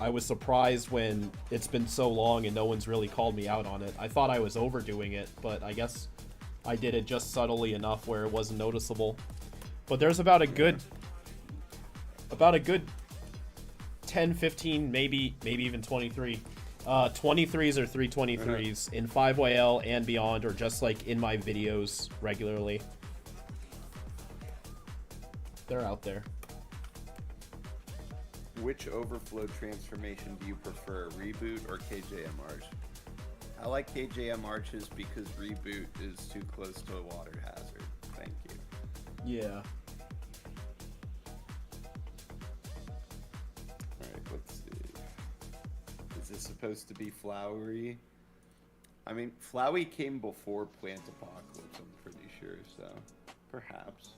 I was surprised when it's been so long and no one's really called me out on it. I thought I was overdoing it, but I guess I did it just subtly enough where it wasn't noticeable. But there's about a good 10, 15, maybe even 23. 23s or 323s in 5YL and beyond, or just like in my videos regularly. They're out there. which overflow transformation do you prefer, reboot or KJM Arch? I like KJM Arches because reboot is too close to a water hazard. Thank you. Yeah. Alright, let's see. Is this supposed to be flowery? I mean, Flowey came before Plantapocalypse, I'm pretty sure, so perhaps.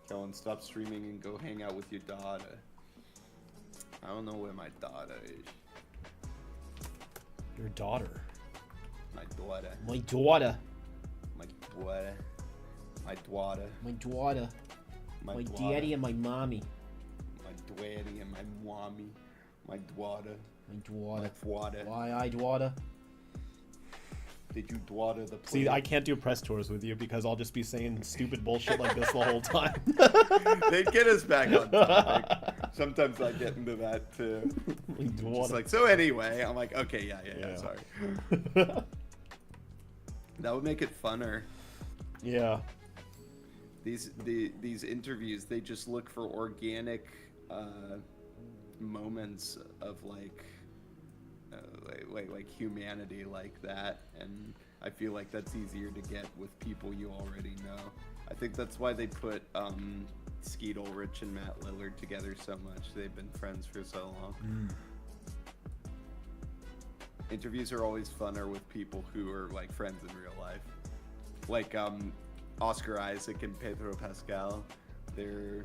Kellen, stop streaming and go hang out with your daughter. I don't know where my daughter is. Your daughter. My daughter. My daughter. My daughter. My daughter. My daughter. My daughter. daddy and my mommy. My daddy and my mommy. My daughter. My daughter. My daughter. Why I daughter? Did you daughter the See, I can't do press tours with you because I'll just be saying stupid bullshit like this the whole time. They'd get us back on topic. Sometimes I get into that too. Just like, so anyway, I'm like, okay, yeah, sorry. That would make it funner. Yeah. These interviews, they just look for organic moments of like humanity like that, and I feel like that's easier to get with people you already know. I think that's why they put Skeet Ulrich and Matt Lillard together so much. They've been friends for so long. Interviews are always funner with people who are like friends in real life, like Oscar Isaac and Pedro Pascal. They're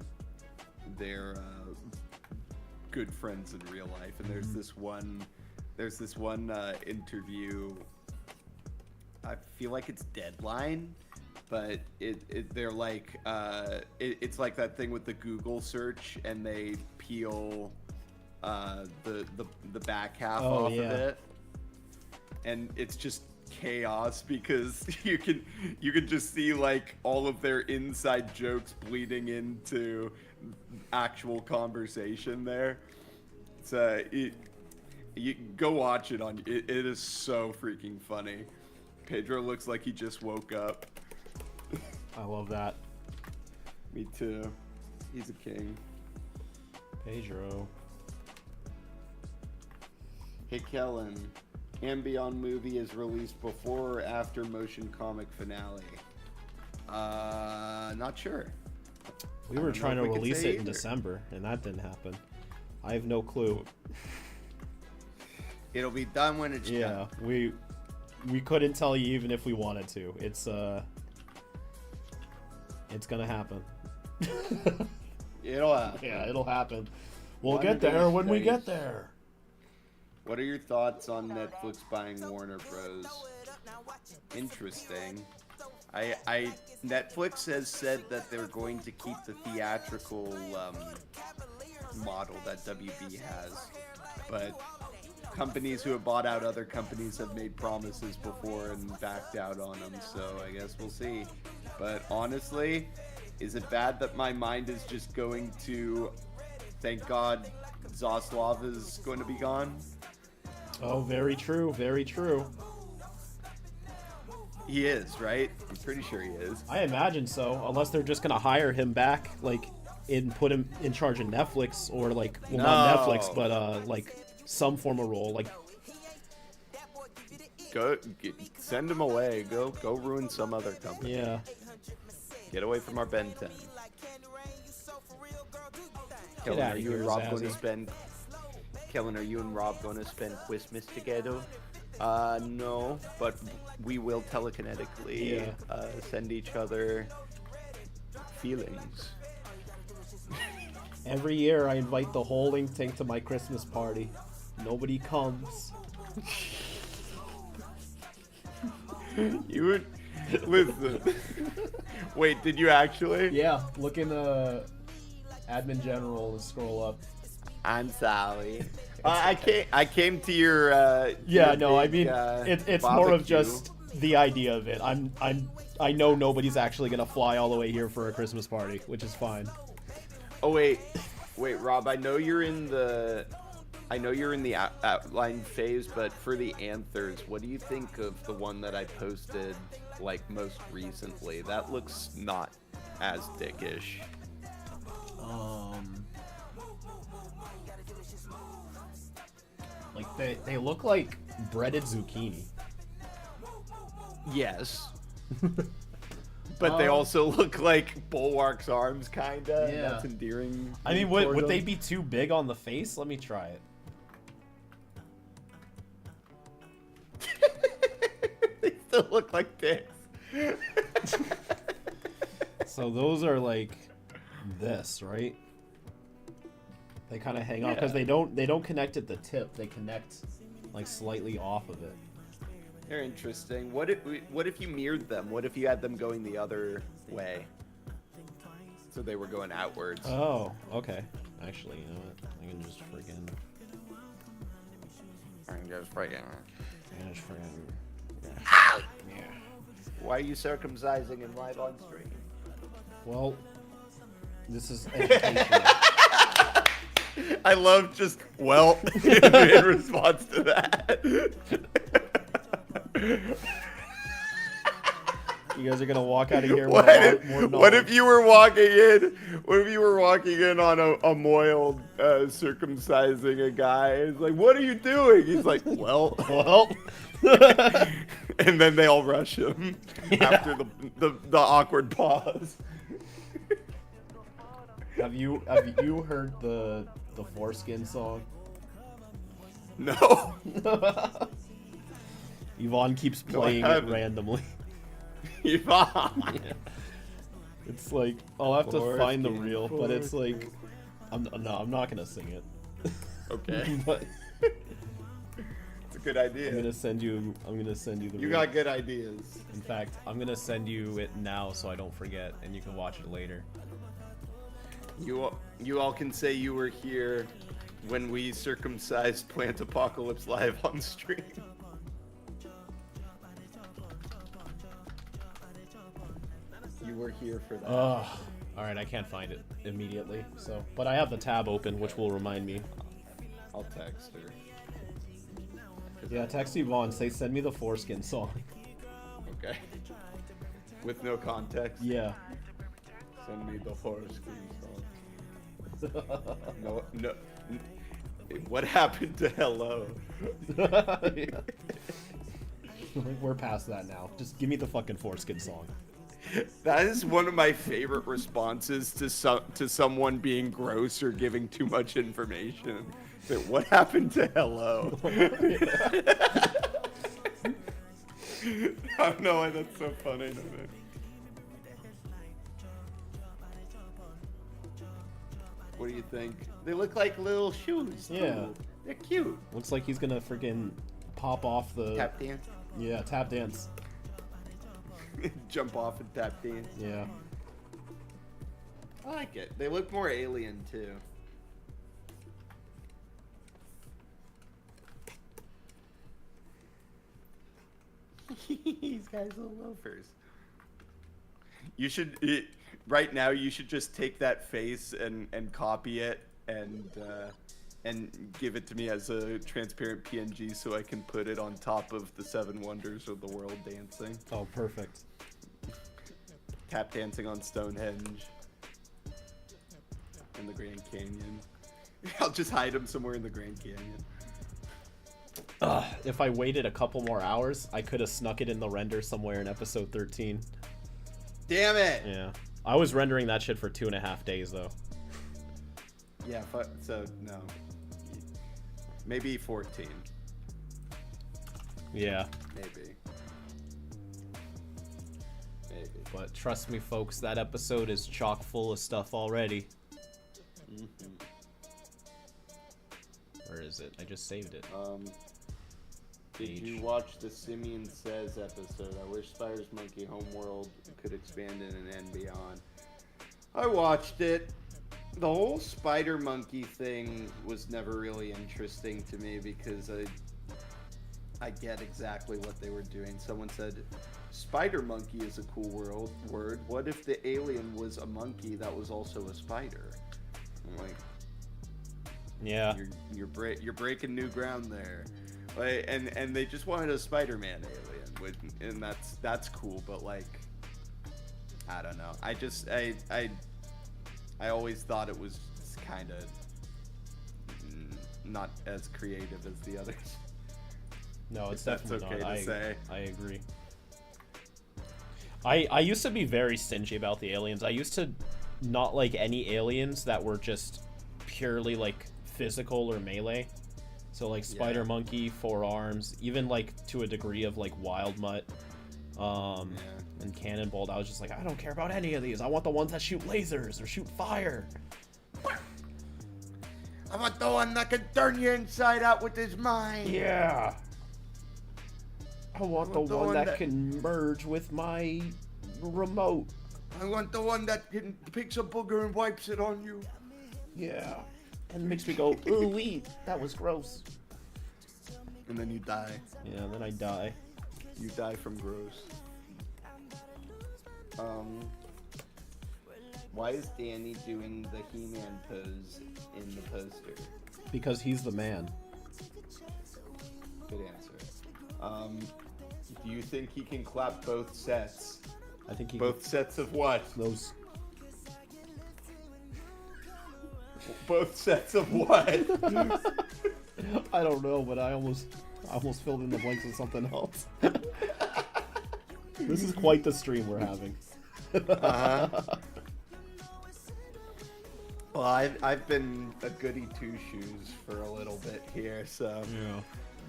good friends in real life, and there's this one interview. I feel like it's Deadline, but they're like it's like that thing with the Google search, and they peel the back half off of it, and it's just chaos because you can just see like all of their inside jokes bleeding into actual conversation there. So you go watch it on it is so freaking funny. Pedro looks like he just woke up. I love that. Me too. He's a king. Pedro. Hey Kellen, Ambion movie is released before or after motion comic finale? Not sure. We were trying to release it in December, and that didn't happen. I have no clue. It'll be done when it's done. We couldn't tell you even if we wanted to. It's gonna happen. It'll happen. Yeah, it'll happen. We'll get there when we get there. What are your thoughts on Netflix buying Warner Bros? Interesting. Netflix has said that they're going to keep the theatrical model that WB has, but companies who have bought out other companies have made promises before and backed out on them, so I guess we'll see. But honestly, is it bad that my mind is just going to, thank God, Zaslav is going to be gone? Oh, very true, very true. He is, right? I'm pretty sure he is. I imagine so, unless they're just gonna hire him back, like, and put him in charge of Netflix, or like, well, not Netflix, but like some form of role, like. Send him away. Go ruin some other company. Yeah. Get away from our Ben 10. Kellen, are you and Rob going to spend? Kellen, are you and Rob going to spend Christmas together? No, but we will telekinetically send each other feelings. Every year I invite the whole Ink Tank to my Christmas party. Nobody comes. You would listen. Wait, did you actually? Yeah, look in admin general and scroll up. I'm sorry. I came to your yeah, your no, big, I mean it's more of just the idea of it. I know nobody's actually gonna fly all the way here for a Christmas party, which is fine. Oh wait, Rob, I know you're in the outline phase, but for the anthers, what do you think of the one that I posted like most recently? That looks not as dickish. Like they look like breaded zucchini. Yes. But they also look like Bulwark's arms, kinda. Yeah. And that's endearing. I mean, would they be too big on the face? Let me try it. They still look like dicks. So those are like this, right? They kind of hang off because they don't connect at the tip. They connect like slightly off of it. They're interesting. What if you mirrored them? What if you had them going the other way? So they were going outwards. Oh, okay. Actually, you know what? I can just friggin'. Yeah. Why are you circumcising and live on stream? Well, this is educational. I love just in response to that. You guys are gonna walk out of here with What a lot if, more what knowledge. if you were walking in? What if you were walking in on a moiled circumcising a guy? It's like, what are you doing? He's like, well. And then they all rush him after the awkward pause. Have you heard the foreskin song? No. Yvonne keeps playing it randomly. Yvonne. Yeah. It's like I'll have to find the reel, but it's like I'm not gonna sing it. Okay. But it's a good idea. I'm gonna send you the You reel. got good ideas. In fact, I'm gonna send you it now so I don't forget, and you can watch it later. You all can say you were here when we circumcised Plantapocalypse live on stream. You were here for that. All right, I can't find it immediately. So, but I have the tab open, which will remind me. I'll text her. Yeah, text Yvonne. Say send me the foreskin song. Okay. With no context. Yeah. Send me the foreskin song. No. What happened to hello? Yeah. We're past that now. Just give me the fucking foreskin song. That is one of my favorite responses to someone being gross or giving too much information. That what happened to hello? I don't know why that's so funny to me. What do you think? They look like little shoes. Too. Yeah. They're cute. Looks like he's gonna friggin' pop off the Tap dance. Yeah, tap dance. Jump off and tap dance. Yeah. I like it. They look more alien too. These guys are loafers. You should right now. You should just take that face and copy it and give it to me as a transparent PNG so I can put it on top of the 7 wonders of the world dancing. Oh, perfect. Tap dancing on Stonehenge in the Grand Canyon. I'll just hide him somewhere in the Grand Canyon. If I waited a couple more hours, I could have snuck it in the render somewhere in episode 13. Damn it! Yeah. I was rendering that shit for 2.5 days, though. Yeah, so, no. Maybe 14. Yeah. Maybe. But trust me, folks, that episode is chock full of stuff already. Mm-hmm. Where is it? I just saved it. Did you watch the Simeon Says episode? I wish Spider's Monkey Homeworld could expand in and end beyond. I watched it. The whole Spider Monkey thing was never really interesting to me because I get exactly what they were doing. Someone said, Spider Monkey is a cool word. What if the alien was a monkey that was also a spider? I'm like, yeah. You're breaking new ground there. Like, and they just wanted a Spider-Man alien, and that's cool, but like, I don't know. I always thought it was kind of not as creative as the others. No, it's That's definitely okay not. to say. I agree. I used to be very stingy about the aliens. I used to not like any aliens that were just purely like physical or melee. So like spider monkey, 4 arms, even like to a degree of like wild mutt, and cannonball. I was just like, I don't care about any of these. I want the ones that shoot lasers or shoot fire. I want the one that can turn you inside out with his mind. Yeah. I want the one that can merge with my remote. I want the one that picks a booger and wipes it on you. Yeah. And makes me go, ooh wee, that was gross. And then you die. Yeah, then I die. You die from gross. Why is Danny doing the He-Man pose in the poster? Because he's the man. Good answer. Do you think he can clap both sets? I think he Both sets of what? those. Both sets of what? I don't know, but I almost filled in the blanks with something else. This is quite the stream we're having. Well, I've been a goody two-shoes for a little bit here, so Yeah.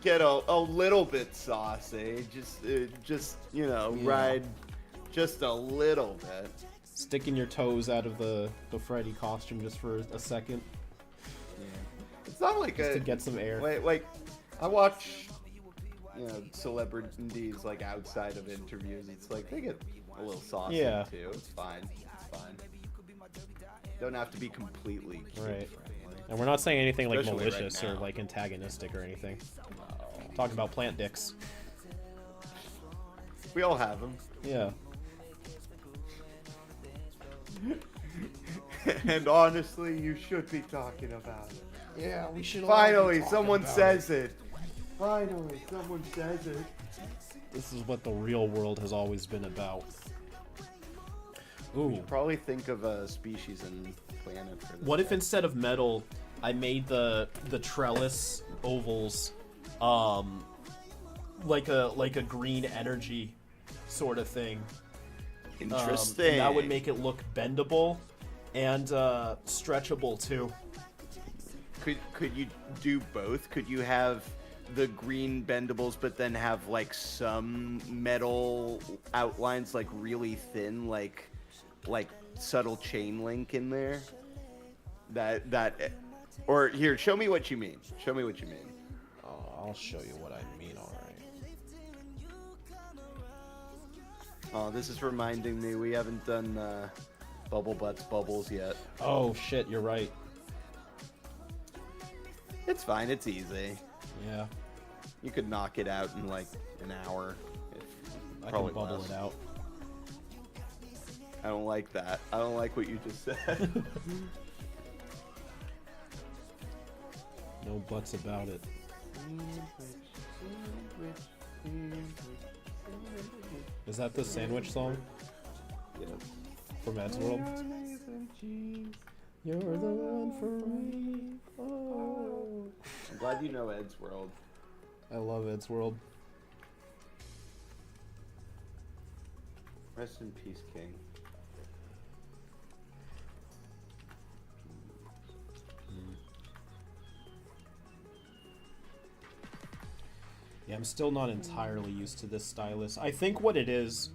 get a little bit saucy. Just you know, ride just a little bit. Sticking your toes out of the Freddy costume just for a second. Yeah. It's not like Just to get some air. Like I watch, you know, celebrities like outside of interviews. It's like they get a little saucy too. It's fine. It's fine. Don't have to be completely Right. kid-friendly. And we're not saying anything like Especially right malicious or now. like antagonistic or anything. Talking about plant dicks. We all have them. Yeah. And honestly, you should be talking about it. Yeah, we should. Finally, someone says it. Finally, someone says it. This is what the real world has always been about. Ooh. Probably think of a species and planet for this. What if instead of metal, I made the trellis ovals, like a green energy sort of thing. Interesting. And that would make it look bendable and stretchable too. Could you do both? Could you have the green bendables, but then have like some metal outlines, like really thin, like subtle chain link in there? Or here, show me what you mean. Show me what you mean. Oh, I'll show you what I mean. All right. Oh, this is reminding me we haven't done Bubble Butts Bubbles yet. Oh shit, you're right. It's fine. It's easy. Yeah. You could knock it out in like an hour. I Probably can bubble less. it out. I don't like that. I don't like what you just said. No buts about it. Is that the sandwich song Yeah. from Ed's World? You're the one for me. Oh. I'm glad you know Ed's World. I love Ed's World. Rest in peace, King. Yeah, I'm still not entirely used to this stylus. I think what it is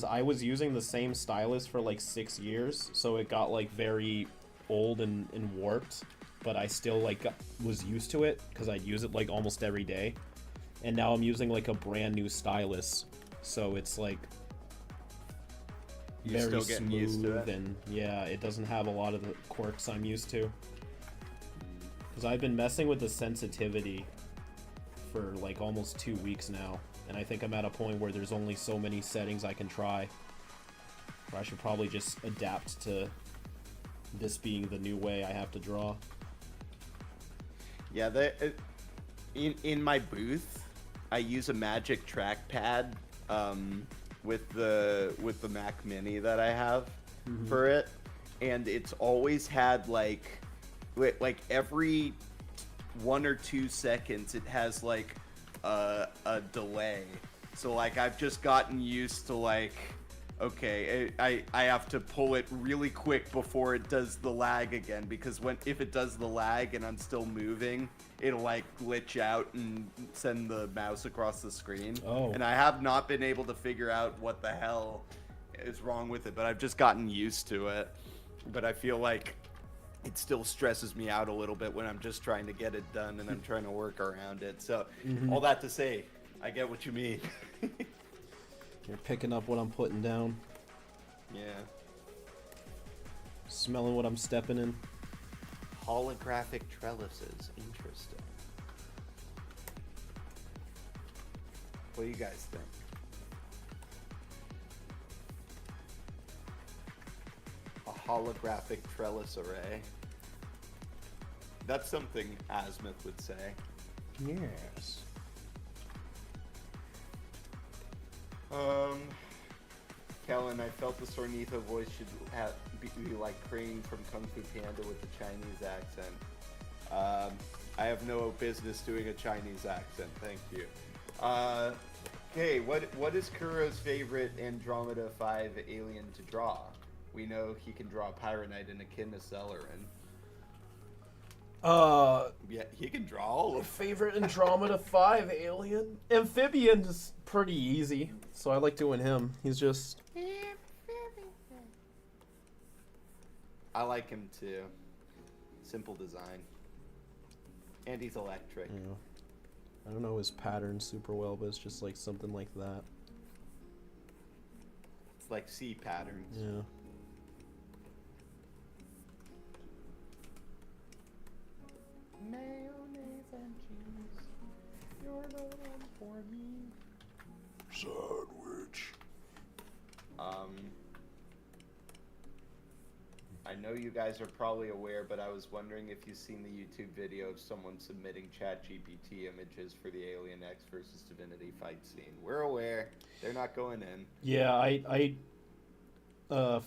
I was using the same stylus for like 6 years, so it got like very old and warped, but I still like was used to it because I'd use it like almost every day. And now I'm using like a brand new stylus, so it's like You're very still getting used to smooth it? and yeah, it doesn't have a lot of the quirks I'm used to. Because I've been messing with the sensitivity for like almost 2 weeks now, and I think I'm at a point where there's only so many settings I can try. Or I should probably just adapt to this being the new way I have to draw. Yeah, in my booth, I use a Magic Trackpad with the Mac Mini that I have for it, and it's always had like every 1 or 2 seconds it has like a delay. So like I've just gotten used to like, okay, I have to pull it really quick before it does the lag again, because if it does the lag and I'm still moving, it'll like glitch out and send the mouse across the screen. Oh. And I have not been able to figure out what the hell is wrong with it, but I've just gotten used to it. But I feel like it still stresses me out a little bit when I'm just trying to get it done and I'm trying to work around it. So all that to say, I get what you mean. You're picking up what I'm putting down. Yeah. Smelling what I'm stepping in. Holographic trellises. Interesting. What do you guys think? A holographic trellis array. That's something Azimuth would say. Yes. Kellen, I felt the Sornitho voice should be like Crane from Kung Fu Panda with the Chinese accent. I have no business doing a Chinese accent, thank you. Okay, what is Kuro's favorite Andromeda 5 alien to draw? We know he can draw Pyronite and Echidna Celerin. Yeah, he can draw all of Favorite Andromeda 5 alien? Amphibian is pretty easy, so I like doing him. He's just... I like him too. Simple design. And he's electric. Yeah. I don't know his pattern super well, but it's just like something like that. It's like C patterns. Yeah. Mayonnaise and cheese. You're the one for me. Sandwich. I know you guys are probably aware, but I was wondering if you've seen the YouTube video of someone submitting ChatGPT images for the Alien X versus Divinity fight scene. We're aware. They're not going in. Yeah, I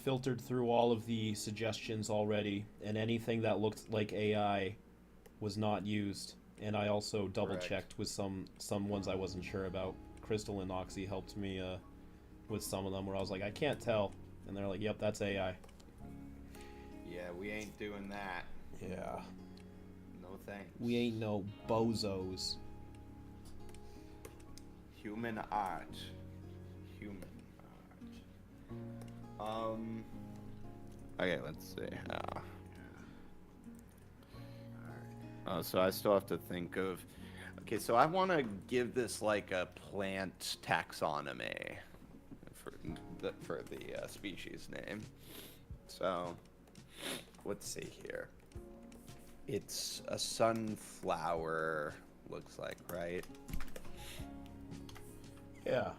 filtered through all of the suggestions already, and anything that looked like AI was not used. And I also double-checked with some ones I wasn't sure about. Crystal and Oxy helped me with some of them where I was like, I can't tell. And they're like, yep, that's AI. Yeah, we ain't doing that. Yeah. No thanks. We ain't no bozos. Human art. Human art. Okay, let's see. So I still have to think of... Okay, so I want to give this like a plant taxonomy for the species name. So, let's see here. It's a sunflower, looks like, right? Yeah.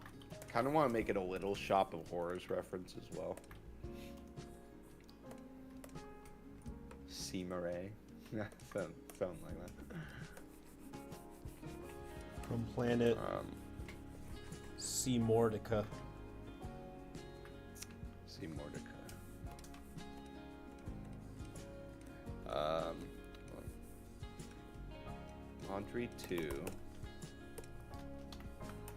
Kind of want to make it a little Shop of Horrors reference as well. Seamaray. sound like that. From planet C. Mordica. C. Mordica. Audrey 2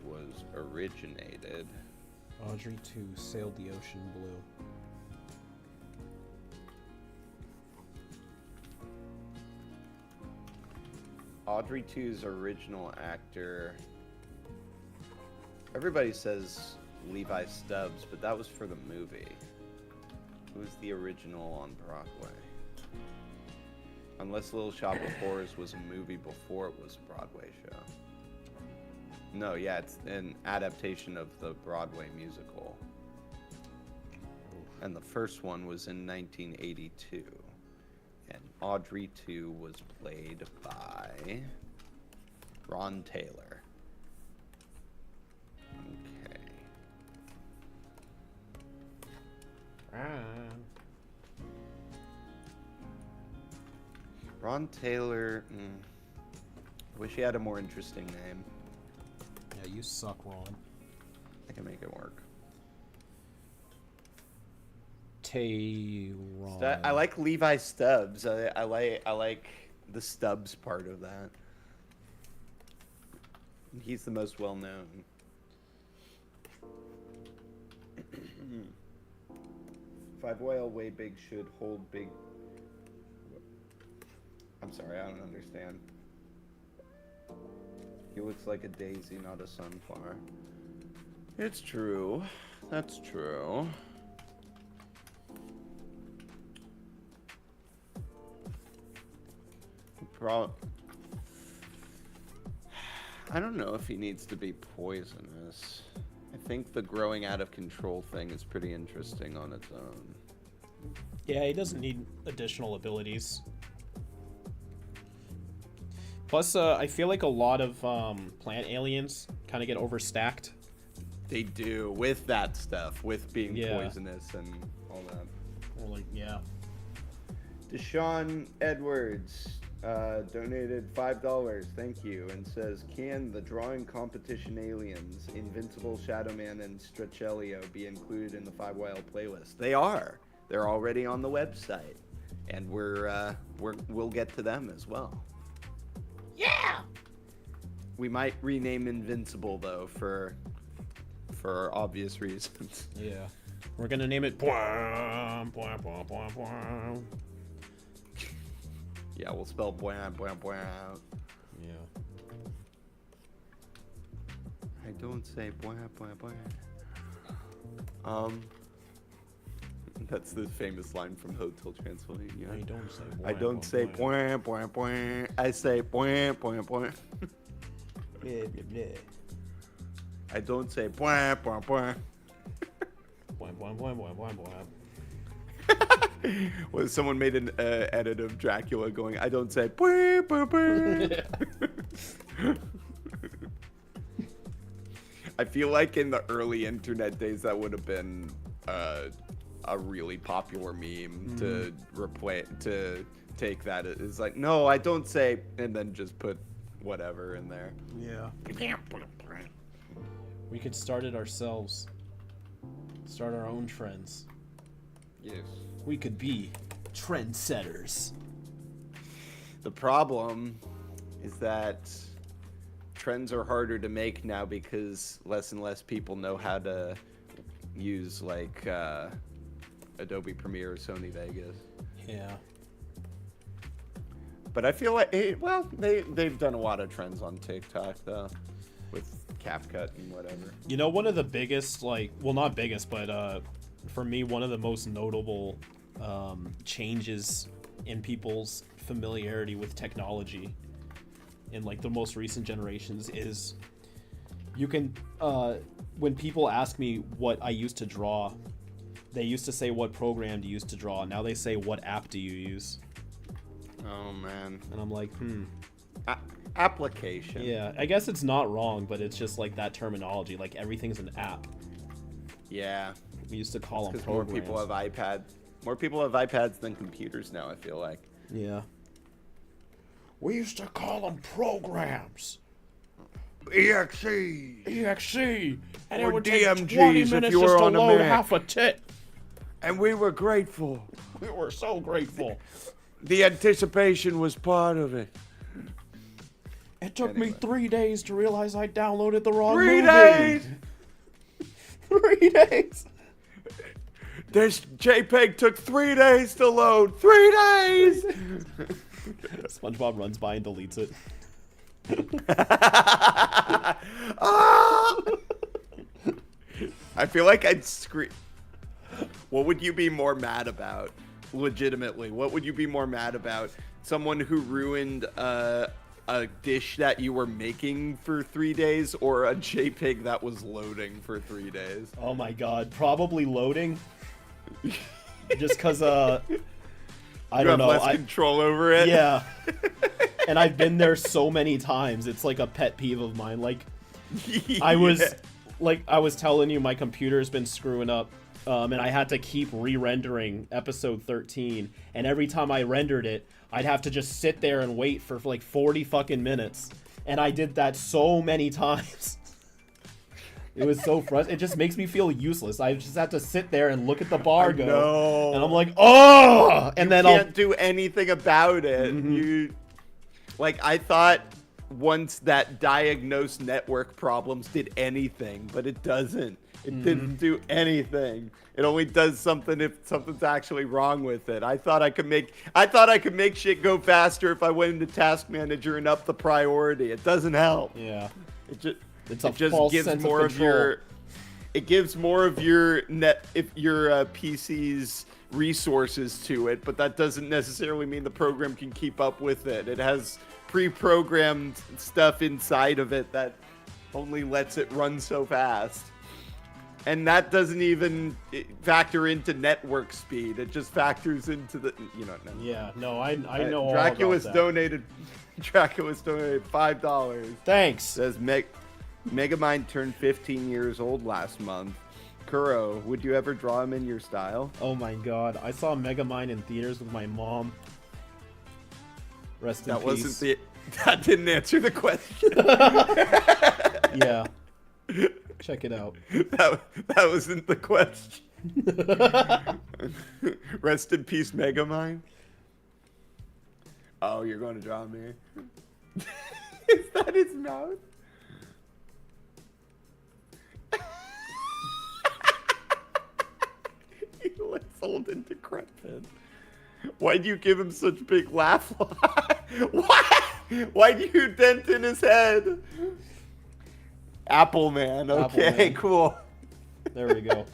was originated. Audrey 2 sailed the ocean blue. Audrey 2's original actor. Everybody says Levi Stubbs, but that was for the movie. Who's the original on Broadway? Unless Little Shop of Horrors was a movie before it was a Broadway show. No, yeah, it's an adaptation of the Broadway musical. And the first one was in 1982. And Audrey 2 was played by Ron Taylor. Okay. Ron Taylor. I wish he had a more interesting name. Yeah, you suck, Ron. I can make it work. Patron. I like Levi Stubbs. I like the Stubbs part of that. He's the most well known. 5YL way big should hold big. I'm sorry, I don't understand. He looks like a daisy, not a sunflower. It's true. That's true. I don't know if he needs to be poisonous. I think the growing out of control thing is pretty interesting on its own. Yeah, he doesn't need additional abilities. Plus, I feel like a lot of plant aliens kind of get overstacked. They do, with that stuff, with being Yeah. poisonous and all that. Or like, yeah. Deshaun Edwards donated $5, thank you, and says, can the drawing competition aliens, Invincible, Shadowman, and Strachelio be included in the 5YL playlist? They are. They're already on the website, and we'll get to them as well. Yeah. We might rename Invincible though for obvious reasons. Yeah. We're gonna name it. Bwam, bwam, bwam, bwam, bwam. Yeah, we'll spell bwam bwam bwam. Yeah. I don't say bwam bwam bwam. That's the famous line from Hotel Transylvania. I don't say. I don't say bwam bwam bwam. I say bwam bwam bwam. Blah, blah, blah. I don't say bwam bwam bwam. Bwam, bwam, bwam, bwam, bwam, bwam. Well, someone made an edit of Dracula going, I don't say bwam bwam bwam. I feel like in the early internet days that would have been a really popular meme to take that. It's like, no, I don't say, and then just put whatever in there. Yeah. We could start it ourselves. Start our own trends. Yes. We could be trendsetters. The problem is that trends are harder to make now because less and less people know how to use like Adobe Premiere or Sony Vegas. Yeah. But I feel like, they've done a lot of trends on TikTok though, with CapCut and whatever. You know, one of the biggest, not biggest, but for me, one of the most notable changes in people's familiarity with technology in like the most recent generations is you can, when people ask me what I used to draw, they used to say, what program do you use to draw? Now they say, what app do you use? Oh man. And I'm like, Application. Yeah, I guess it's not wrong, but it's just like that terminology. Like everything's an app. Yeah. We used to call them Because programs. more people have iPads. More people have iPads than computers now, I feel like. Yeah. We used to call them programs. EXE. EXE. And Or it would take DMGs 20 if minutes you just were to on a load Mac. half a tit. And we were grateful. We were so grateful. The anticipation was part of it. It took me Anyway. 3 days to realize I downloaded the wrong 3 movie. days! 3 days! This JPEG took 3 days to load. 3 days! SpongeBob runs by and deletes it. Ah! I feel like I'd scream. What would you be more mad about? Legitimately, what would you be more mad about? Someone who ruined a dish that you were making for 3 days, or a JPEG that was loading for 3 days? Oh my god, probably loading. Just cause I don't know. Less control over it. Yeah. And I've been there so many times. It's like a pet peeve of mine. Like I was telling you, my computer's been screwing up. And I had to keep re-rendering episode 13, and every time I rendered it, I'd have to just sit there and wait for like 40 fucking minutes, and I did that so many times. It was so frustrating. It just makes me feel useless. I just have to sit there and look at the bar go, and I'm like, oh! And then you can't do anything about it. Mhm. I thought once that diagnose network problems did anything, but it doesn't. It didn't do anything. It only does something if something's actually wrong with it. I thought I could make shit go faster if I went into Task Manager and up the priority. It doesn't help. Yeah. It It's just false gives sense more of of your PC's resources to it, but that doesn't necessarily mean the program can keep up with it. It has pre-programmed stuff inside of it that only lets it run so fast. And that doesn't even factor into network speed. It just factors into the, Yeah, no, I know all Dracula's about that. Dracula's donated $5. Thanks. Says Megamind turned 15 years old last month. Kuro, would you ever draw him in your style? Oh my god, I saw Megamind in theaters with my mom. Rest in peace. That didn't answer the question. Yeah. Check it out. That wasn't the question. Rest in peace, Megamind. Oh, you're going to draw me. Is that his mouth? He looks old and decrepit. Why do you give him such big laugh? Why do you dent in his head? Apple Man. Okay, Apple Man. cool. There we go.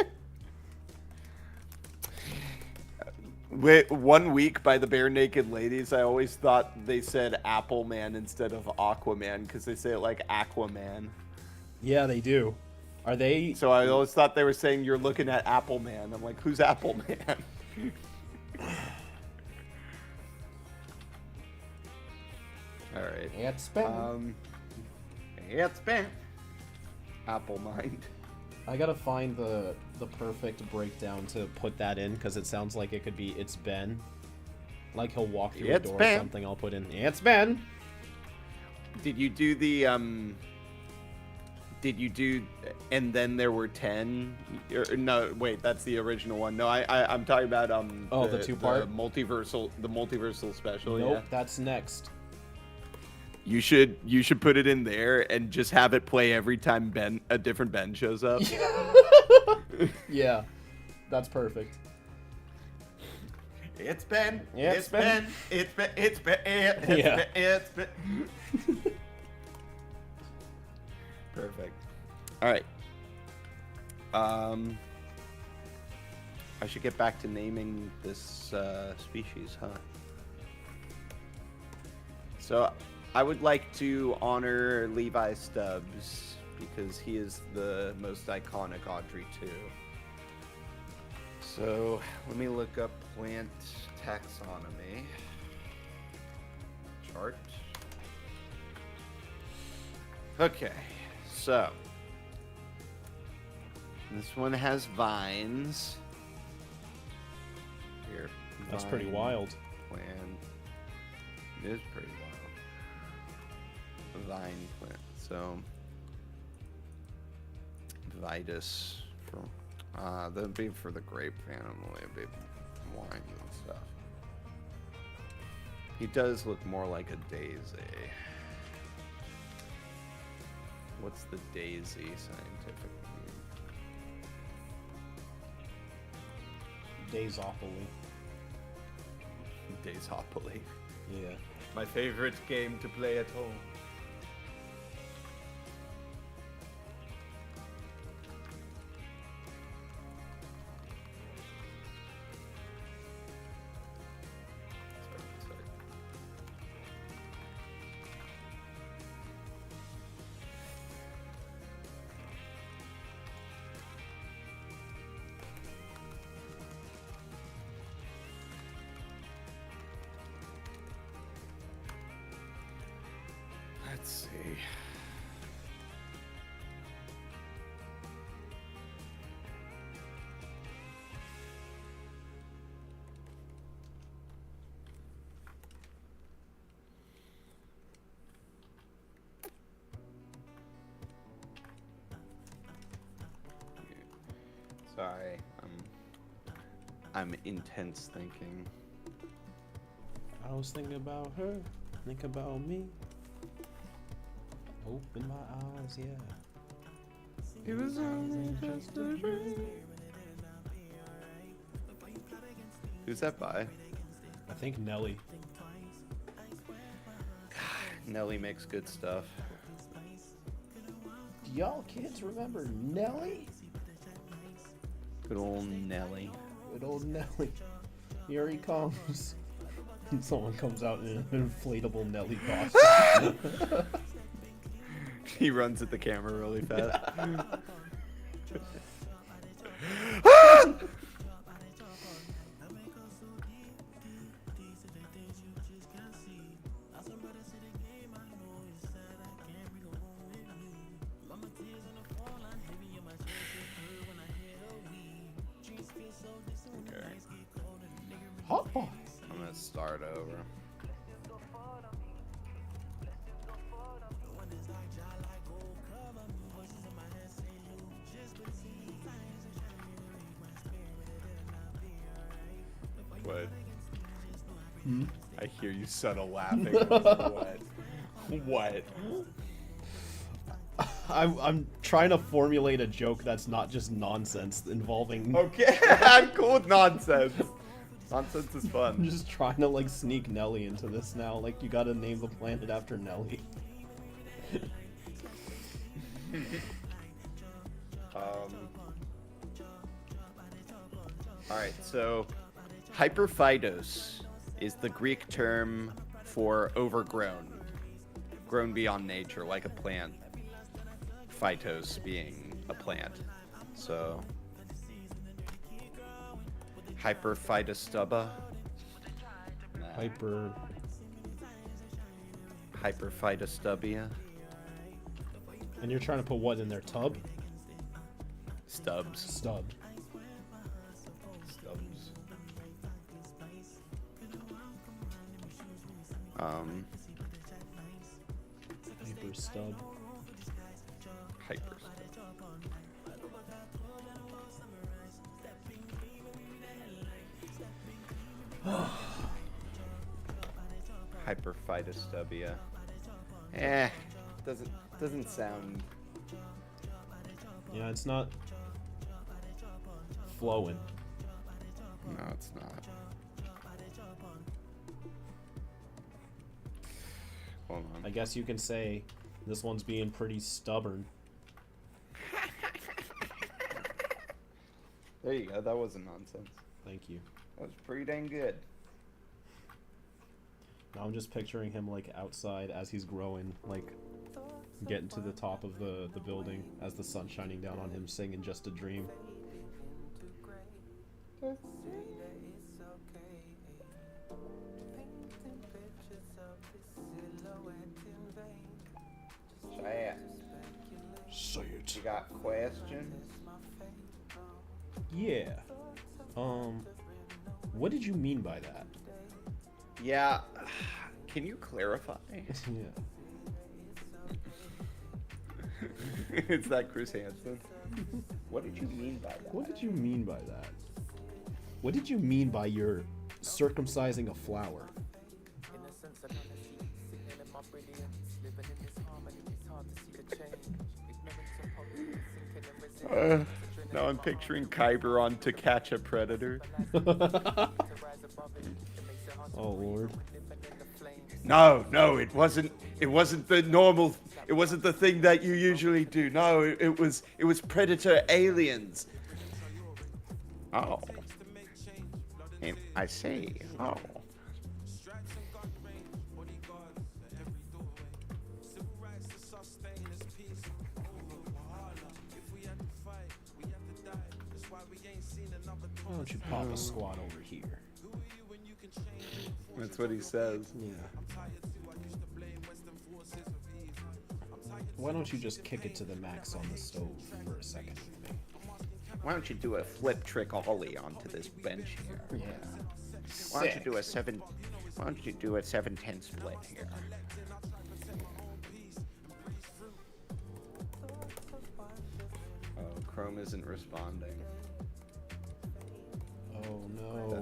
Wait, 1 week by the Bare Naked Ladies, I always thought they said Apple Man instead of Aquaman because they say it like Aquaman. Yeah, they do. Are they? So I always thought they were saying you're looking at Apple Man. I'm like, who's Apple Man? All right. It's been. It's been Apple Mind. I gotta find the perfect breakdown to put that in because it sounds like it could be it's Ben. Like he'll walk through a It's door or Ben. something. I'll put in it's Ben. Did you do the Did you do and then there were 10? No, wait, that's the original one. No, I'm talking about the two-part? the multiversal special. Nope, Yeah. that's next. You should put it in there and just have it play every time a different Ben shows up. Yeah, that's perfect. It's Ben. It's Ben. It's Ben. It's Ben. Yeah. It's Ben. Perfect. All right. I should get back to naming this species, huh? So I would like to honor Levi Stubbs because he is the most iconic Audrey 2. So let me look up plant taxonomy chart. Okay, so this one has vines. Here, That's pretty vine wild. Plant. It is pretty wild. Vine plant. So Vitus for that'd be for the grape family, it'd be wine and stuff. He does look more like a daisy. What's the daisy scientific name? Daisopoly. Daisopoly. Yeah. My favorite game to play at home. Let's see. Sorry, I'm intense thinking. I was thinking about her, think about me. Open my eyes, yeah. It was only just a dream. Who's that by? I think Nelly. Nelly makes good stuff. Do y'all kids remember Nelly? Good old Nelly. Good old Nelly. Here he comes. Someone comes out in an inflatable Nelly costume. He runs at the camera really fast. Hot boy. I'm gonna start over. What? I hear you subtle laughing. What? What? I'm trying to formulate a joke that's not just nonsense involving. Okay, I'm cool with nonsense. Nonsense is I'm fun. just trying to like sneak Nelly into this now. Like you gotta name the planet after Nelly. Alright, so hyperphytos is the Greek term for overgrown. Grown beyond nature, like a plant. Phytos being a plant. So hyperphytostuba. Hyperphytostubia. And you're trying to put what in their tub? Stubs. Stub. Stubs. Hyper stub. Hyper. Hyperphytostubia. Doesn't sound. Yeah, it's not flowing. No, it's not. Hold on. I guess you can say this one's being pretty stubborn. There you go. That wasn't nonsense. Thank you. That was pretty dang good. Now I'm just picturing him like outside as he's growing, like getting to the top of the building as the sun's shining down on him, singing "Just a Dream." Say it. You got questions? Yeah. What did you mean by that? Yeah. Can you clarify? Yeah. It's that Chris Hansen. What did you mean by that? What did you mean by that? What did you mean by your circumcising a flower? Now I'm picturing Kyber on To Catch a Predator. Oh Lord. No, it wasn't the normal. It wasn't the thing that you usually do. No, it was Predator aliens. Oh. I see. Oh. Why don't you pop a squat over here? That's what he says. Yeah. Why don't you just kick it to the max on the stove for a second with me? Why don't you do a flip trick ollie onto this bench here? Yeah. Why don't you do a 7-10 split here? Oh, Chrome isn't responding.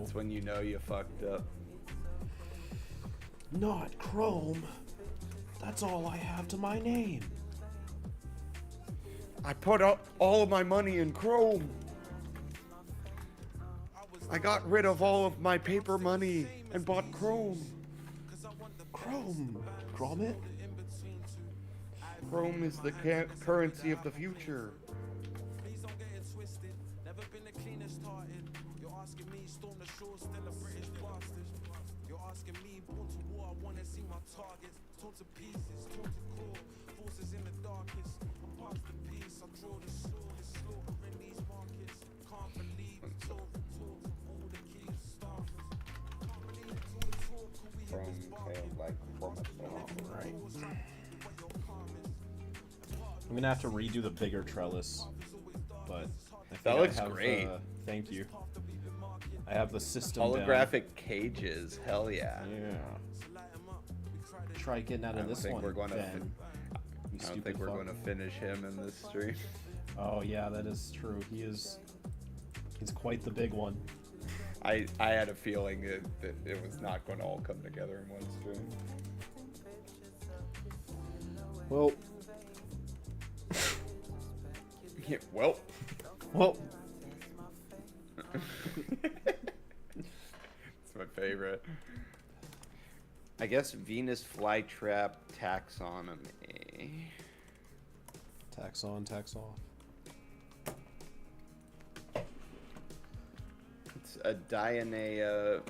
That's when you know you fucked up. Not Chrome. That's all I have to my name. I put up all of my money in Chrome. I got rid of all of my paper money and bought Chrome. Chrome. Gromit? Chrome is the currency of the future. Right. I'm gonna have to redo the bigger trellis, but I think That looks I have, great. Thank you. I have the system Holographic cages, hell yeah. down. Yeah. Try getting out of this one. We're going to Ben. You I don't think stupid we're fuck. going to finish him in this stream. Oh yeah, that is true. He's quite the big one. I had a feeling that it was not going to all come together in one stream. Well, Yeah, well. It's my favorite. I guess Venus flytrap taxonomy. tax on, tax off. It's a Dionea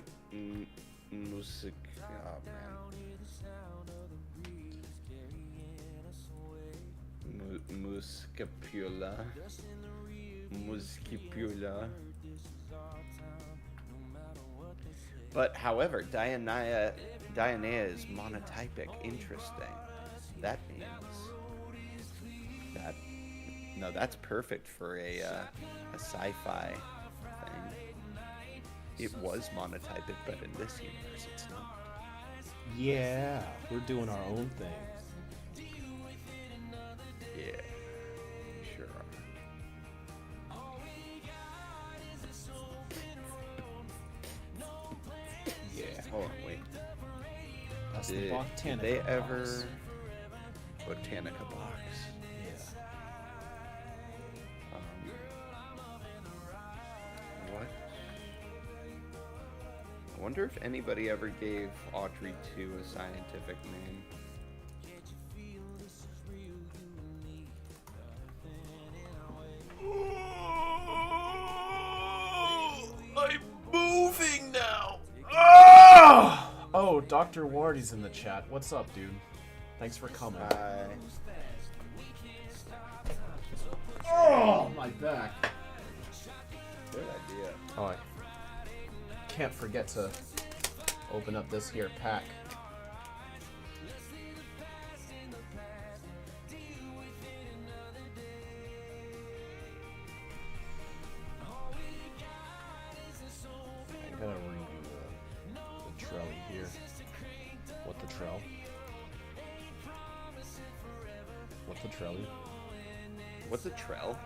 music. Oh man. Muscipula. Muscipula. But however, Dionea is monotypic. Interesting. That means that that's perfect for a sci-fi thing. It was monotypic, but in this universe, it's not. Yeah, we're doing our own thing. Yeah, sure. Yeah, hold on, wait. That's the Did Botanica they box. ever Botanica box? Yeah. What? I wonder if anybody ever gave Audrey 2 a scientific name. I'm moving now. Oh, Dr. Wardy's in the chat. What's up, dude? Thanks for coming. Oh, my back. Good idea. Oh, I can't forget to open up this here pack. I gotta redo the trolley here. What the trell? What the trolley? What's a trell?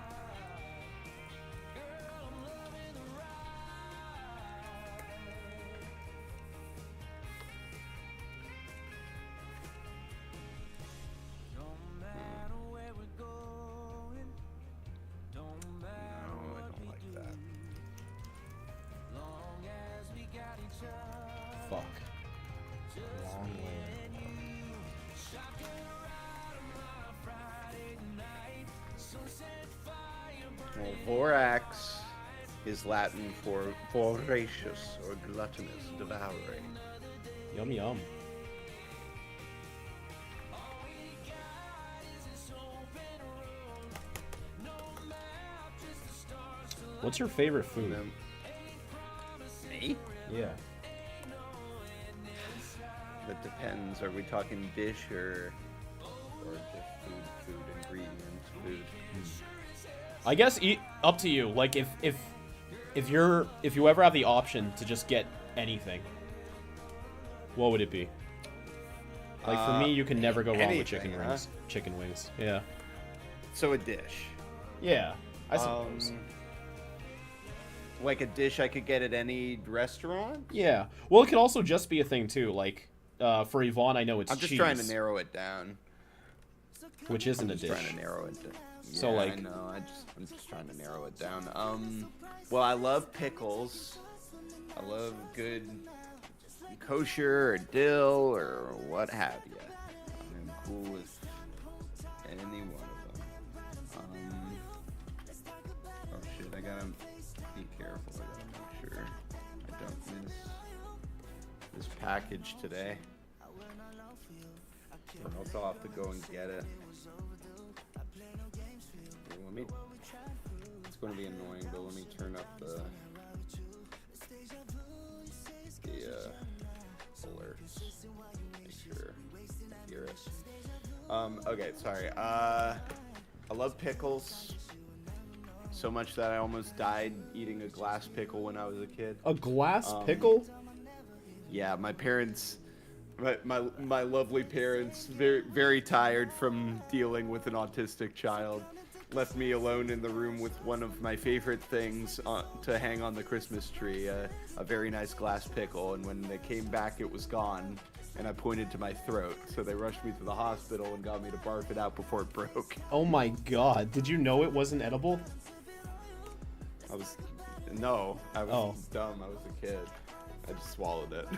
Fuck. Long way. Well, vorax is Latin for voracious or gluttonous, devouring. Yum yum. What's your favorite food? Me? Yeah. That depends. Are we talking dish or just food ingredients, food? I guess up to you. Like if you ever have the option to just get anything, what would it be? Like for me, you can never go wrong with chicken anything, wings. Chicken wings. Yeah. So a dish. Yeah. I suppose. Like a dish I could get at any restaurant? Yeah. Well, it could also just be a thing too. Like, for Yvonne, I know it's I'm just cheese, trying to narrow it down. which isn't a Just dish. trying to narrow it down. So, Yeah, like- I know. I'm just trying to narrow it down. Well, I love pickles. I love good kosher or dill or what have you. I'm cool with any one of them. Oh shit! I gotta be careful. I gotta make sure I don't miss this package today. Or else I'll have to go and get it. Let me. It's going to be annoying, but let me turn up the alerts. Make sure I hear it. Okay, sorry. I love pickles so much that I almost died eating a glass pickle when I was a kid. A glass pickle? Yeah, my parents, my lovely parents, very very tired from dealing with an autistic child, left me alone in the room with one of my favorite things to hang on the Christmas tree, a very nice glass pickle. And when they came back, it was gone, and I pointed to my throat. So they rushed me to the hospital and got me to barf it out before it broke. Oh my god! Did you know it wasn't edible? I was dumb. I was a kid. I just swallowed it.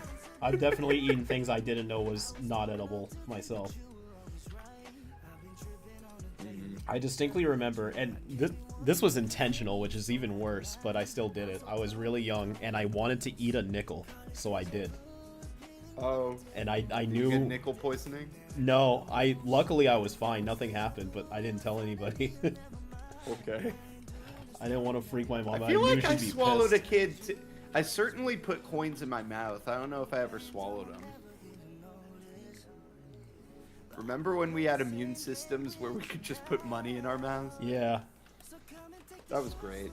I've definitely eaten things I didn't know was not edible myself. I distinctly remember, and this was intentional, which is even worse, but I still did it. I was really young, and I wanted to eat a nickel, so I did. Oh. And I knew... You get nickel poisoning? No, luckily I was fine. Nothing happened, but I didn't tell anybody. Okay. I didn't want to freak my mom out. I feel like I she'd be swallowed pissed. a kid. I certainly put coins in my mouth. I don't know if I ever swallowed them. Remember when we had immune systems where we could just put money in our mouths? Yeah. That was great.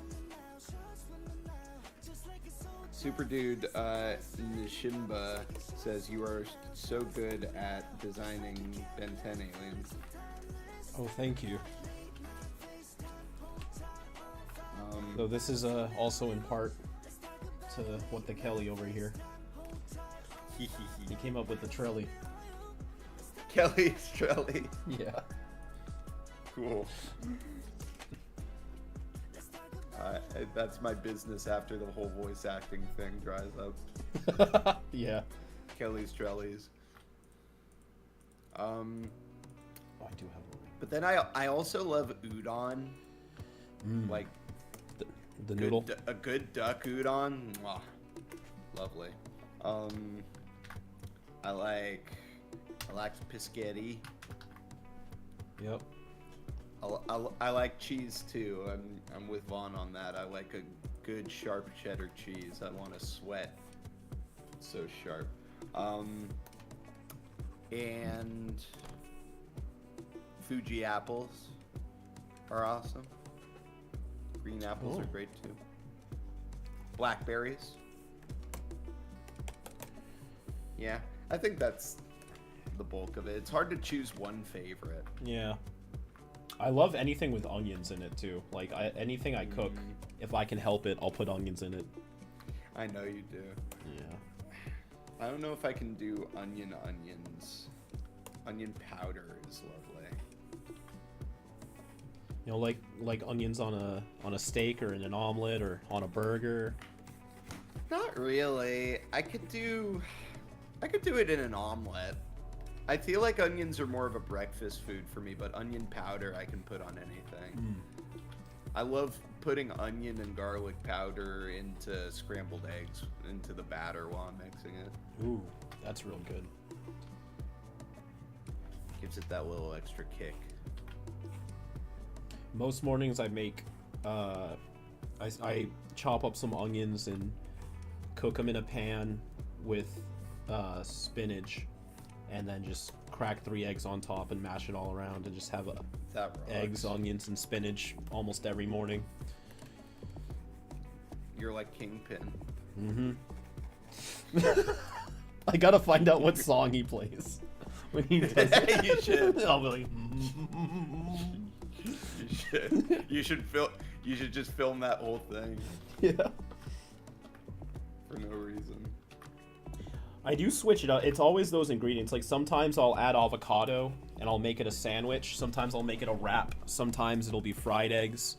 Super Dude Nishimba says you are so good at designing Ben 10 aliens. Oh, thank you. So this is also in part to what the Kelly over here. He came up with the Trelly. Kelly's Trelly. Yeah. Cool. That's my business after the whole voice acting thing dries up. Yeah. Kelly's Trellies. Oh, I do have one. But then I also love udon. Like The noodle. a good duck udon. Mwah. Lovely. I like biscotti. Yep. I like cheese too. I'm with Vaughn on that. I like a good sharp cheddar cheese. I want to sweat. It's so sharp. And Fuji apples are awesome. Green apples are great too. Blackberries. Yeah, I think that's the bulk of it. It's hard to choose one favorite. Yeah. I love anything with onions in it too. Like anything I cook, if I can help it, I'll put onions in it. I know you do. Yeah. I don't know if I can do onions. Onion powder is lovely. You know, like onions on a steak or in an omelet or on a burger. Not really. I could do it in an omelet. I feel like onions are more of a breakfast food for me, but onion powder I can put on anything. I love putting onion and garlic powder into scrambled eggs, into the batter while I'm mixing it. Ooh, that's real good. Gives it that little extra kick. Most mornings I make, I chop up some onions and cook them in a pan with spinach, and then just crack 3 eggs on top and mash it all around and just have eggs, onions, and spinach almost every morning. You're like Kingpin. Mm-hmm. I gotta find out what song he plays when he does it. You should. I'll be like, You should. You should just film that whole thing. yeah. for no reason. I do switch it up. It's always those ingredients. Like sometimes I'll add avocado and I'll make it a sandwich. Sometimes I'll make it a wrap. Sometimes it'll be fried eggs.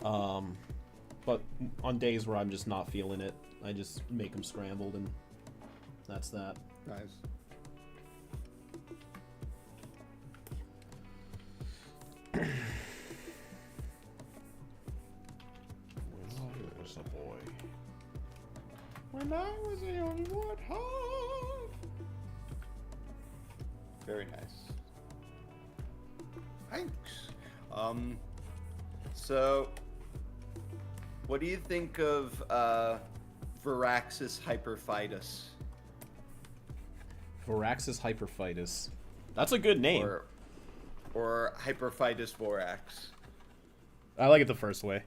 But on days where I'm just not feeling it, I just make them scrambled, and that's that. Nice. Where's a boy? When I was a young warthog. Very nice. Thanks. So, what do you think of Viraxis hyperphytus? Viraxis hyperphytus. That's a good name. Or Hyperphytus vorax. I like it the first way.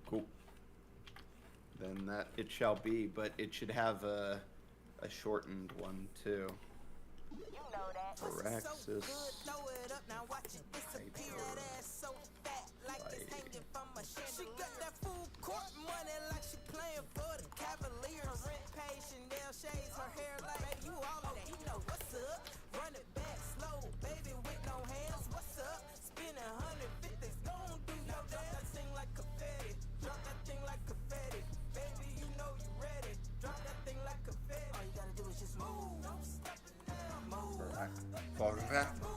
Cool. Then that it shall be, but it should have a shortened one too. Viraxis.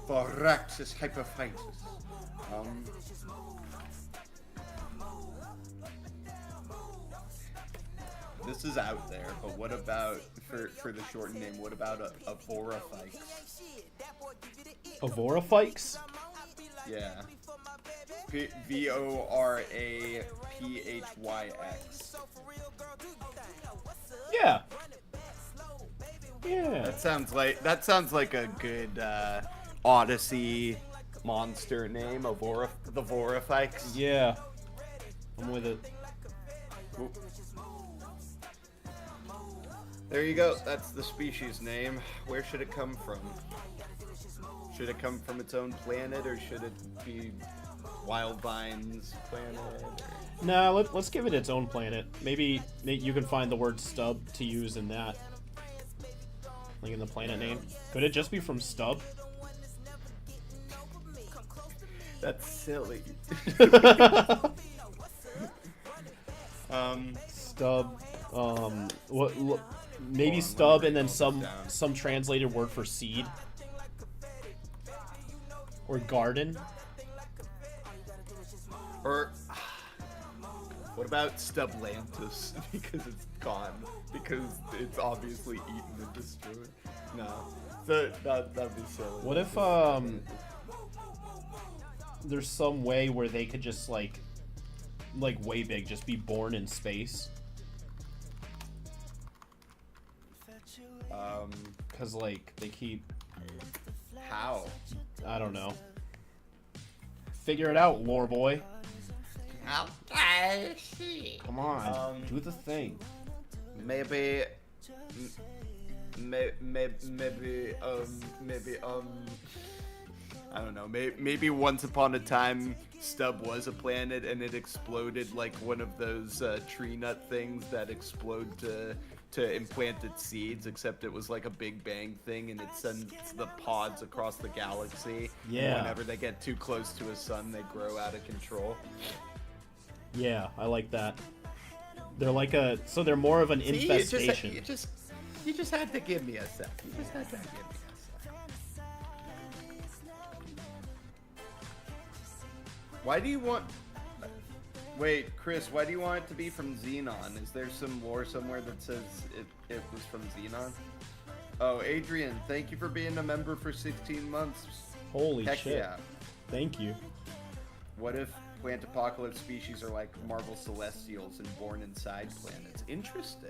Viraxis hyperphytus. This is out there, but what about for the shortened name? What about a Voraphyx? Avoraphyx? Yeah. Voraphyx. Yeah. Yeah. That sounds like a good Odyssey monster name. The Voraphyx. Yeah. I'm with it. Ooh. There you go. That's the species name. Where should it come from? Should it come from its own planet, or should it be Wildvine's planet? Nah, let's give it its own planet. Maybe you can find the word stub to use in that. Like in the planet name. Could it just be from stub? That's silly. Stub. Maybe stub and then some translated word for seed. Or garden. Or what about Stublantis? Because it's gone. Because it's obviously eaten and destroyed. No. So that'd be silly. What if there's some way where they could just like way big, just be born in space? Cause like they keep. How? I don't know. Figure it out, lore boy. Come on, do the thing. Maybe I don't know. Maybe once upon a time, Stub was a planet and it exploded like one of those tree nut things that explode to implant its seeds, except it was like a Big Bang thing, and it sends the pods across the galaxy. Yeah. And whenever they get too close to a sun, they grow out of control. Yeah, I like that. They're like so they're more of an infestation. You just had to give me a sec. You just had to give me a sec. Why do you want... Wait, Chris, why do you want it to be from Xenon? Is there some lore somewhere that says it was from Xenon? Oh, Adrian, thank you for being a member for 16 months. Holy Heck shit. Yeah. Thank you. What if Plantapocalypse species are like Marvel Celestials and born inside planets? Interesting.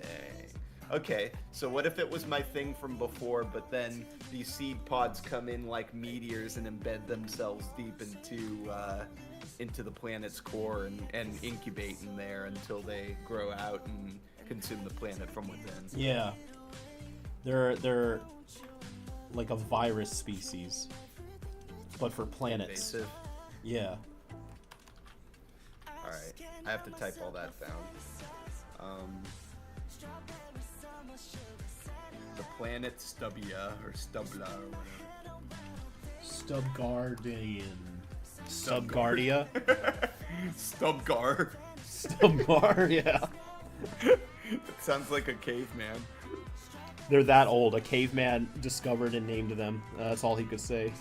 Okay, so what if it was my thing from before, but then these seed pods come in like meteors and embed themselves deep into the planet's core and incubate in there until they grow out and consume the planet from within? Yeah. They're like a virus species, but for planets. Invasive. Yeah. Alright, I have to type all that down. The planet Stubia or Stubla or whatever. Stubgardian. Stubgardia? Stubgar. Stubgar, yeah. It sounds like a caveman. They're that old. A caveman discovered and named them. That's all he could say.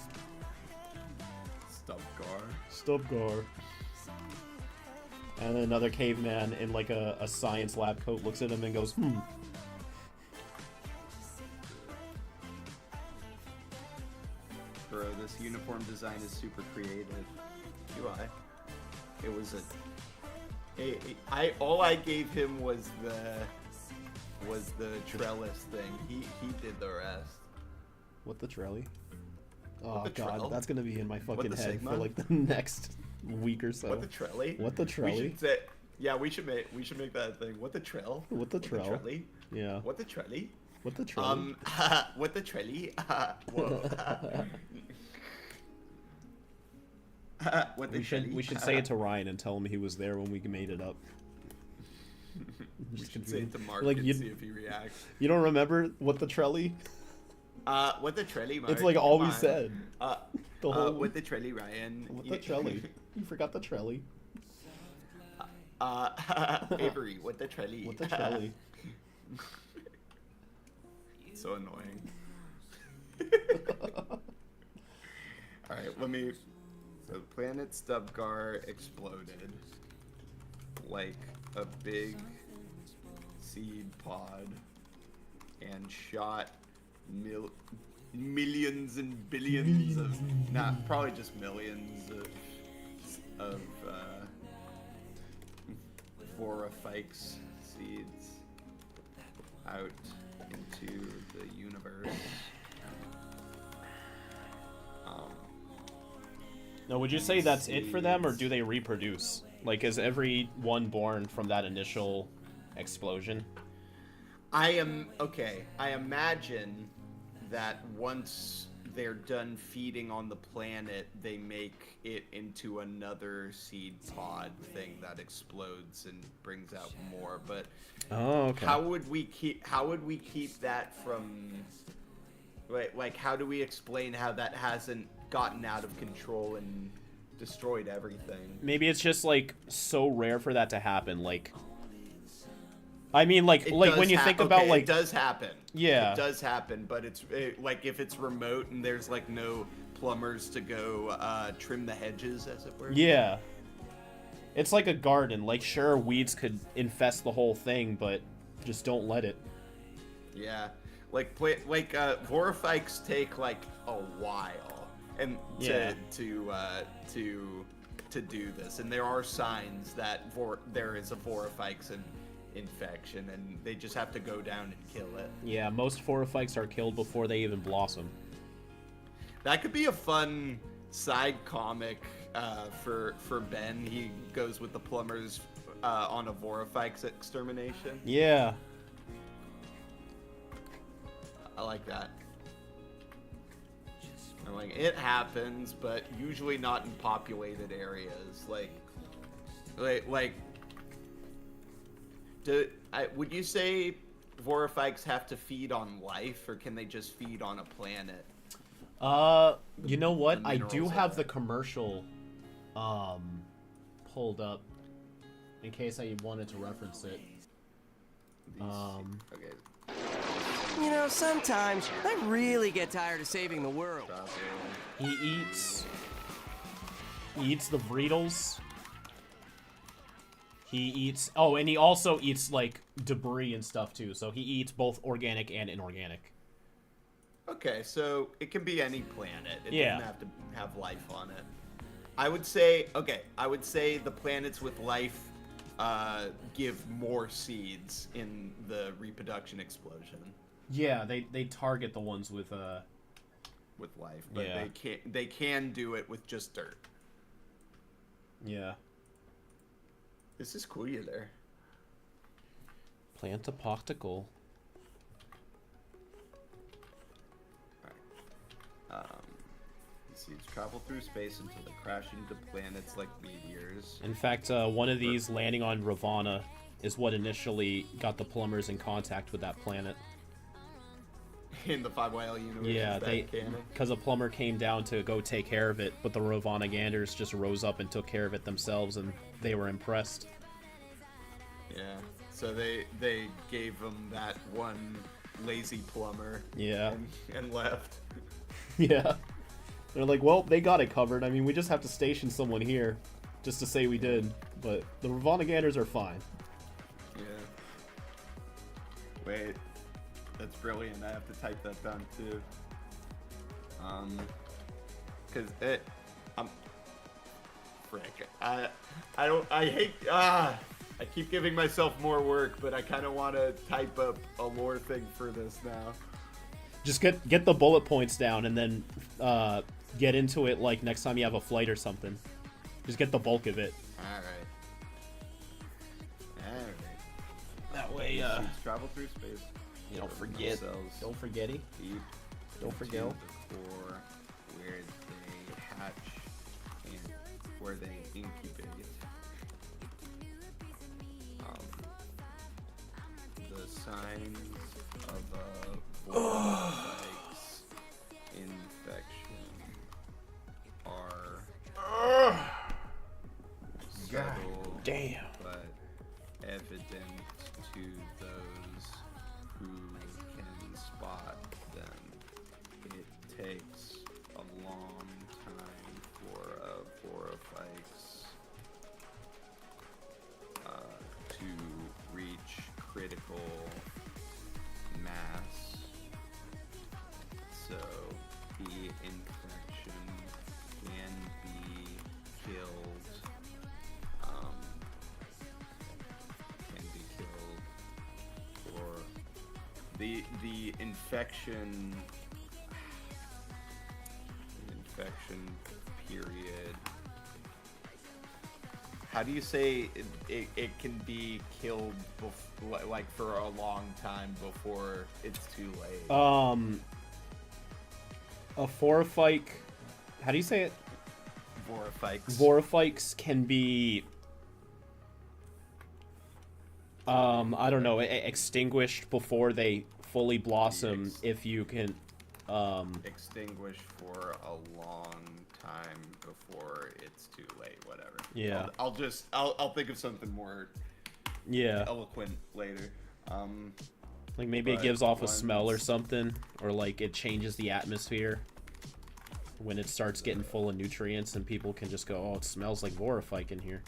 Stubgar. Stubgar. And then another caveman in like a science lab coat looks at him and goes, Bro, this uniform design is super creative. UI. It was all I gave him was the trellis thing. He did the rest. What the trelly? Oh the god, trell? that's gonna be in my fucking the head Sigma? for like the next week or so. What the trelly? What the We trelly? should say, yeah, we should make that a thing. What the trell? What the trell? trelly? Yeah. What the trelly? What the trelly? What the trelly? Whoa. What the trelly? We should say it to Ryan and tell him he was there when we made it up. We Just should say it to Mark like, and see if he reacts. You don't remember what the trelly? What the trelly, Mark? It's like all Come we on. said. The whole. What the trelly, Ryan? What the trelly? You forgot the trelly. Avery, what the trelly? What the trelly? So annoying. Alright, let me... So planet Stubgar exploded like a big seed pod and shot millions and billions of... probably just millions of Voraphyx seeds out into the universe. No, would you say that's it for them, or do they reproduce? Like, is every one born from that initial explosion? I imagine that once they're done feeding on the planet, they make it into another seed pod thing that explodes and brings out more. But okay. How would we keep that from? Like, how do we explain how that hasn't gotten out of control and destroyed everything? Maybe it's just like so rare for that to happen. Like, I mean, like when you think about like, it does happen. Yeah, it does happen, but it's like if it's remote and there's like no plumbers to go trim the hedges, as it were. Yeah, it's like a garden. Like, sure, weeds could infest the whole thing, but just don't let it. Yeah, like Voraphyx take like a while, and to do this, and there are signs that there is a Voraphyx infection, and they just have to go down and kill it. Yeah, most Voraphyx are killed before they even blossom. That could be a fun side comic for Ben. He goes with the plumbers on a Voraphyx extermination. Yeah. I like that. I'm like, it happens, but usually not in populated areas. Would you say Voraphyx have to feed on life, or can they just feed on a planet? You know what? I do have the commercial pulled up in case I wanted to reference it. Okay. You know, sometimes I really get tired of saving the world. He eats the Vreedles. He eats... Oh, and he also eats, like, debris and stuff, too. So he eats both organic and inorganic. Okay, so it can be any planet. It Yeah. doesn't have to have life on it. I would say the planets with life give more seeds in the reproduction explosion. Yeah, they target the ones with life, but Yeah. they can do it with just dirt. Yeah. This is cool, you there. Plantapocalypse. These seeds travel through space until they crash into planets like meteors. In fact, one of these landing on Ravana is what initially got the plumbers in contact with that planet. In the 5YL universe. Yeah, they because a plumber came down to go take care of it, but the Rovanaganders just rose up and took care of it themselves, and they were impressed. Yeah. So they gave him that one lazy plumber. Yeah. And left. Yeah. They're like, well, they got it covered. I mean, we just have to station someone here just to say we did. But the Rovanaganders are fine. Yeah. Wait. That's brilliant. I have to type that down too. Cause frick. I keep giving myself more work, but I kind of want to type up a lore thing for this now. Just get the bullet points down and then get into it like next time you have a flight or something. Just get the bulk of it. Alright. That way, travel through space. you don't forget. Don't forgetty. Don't forget. The core where they hatch and where they incubate. The signs of a vortex infection are subtle, Damn. but evident to those who can spot them. It takes a long time for a vortex to reach critical mass, so the infection can be killed. Or the infection period. How do you say it can be killed like for a long time before it's too late? A Vorphyke. How do you say it? Vorphyks can be I don't know, extinguished before they fully blossom if you can extinguish for a long time before it's too late, whatever. Yeah. I'll think of something more eloquent later. Like maybe it gives off a smell or something, or like it changes the atmosphere when it starts getting full of nutrients and people can just go, oh, it smells like Vorphyke in here.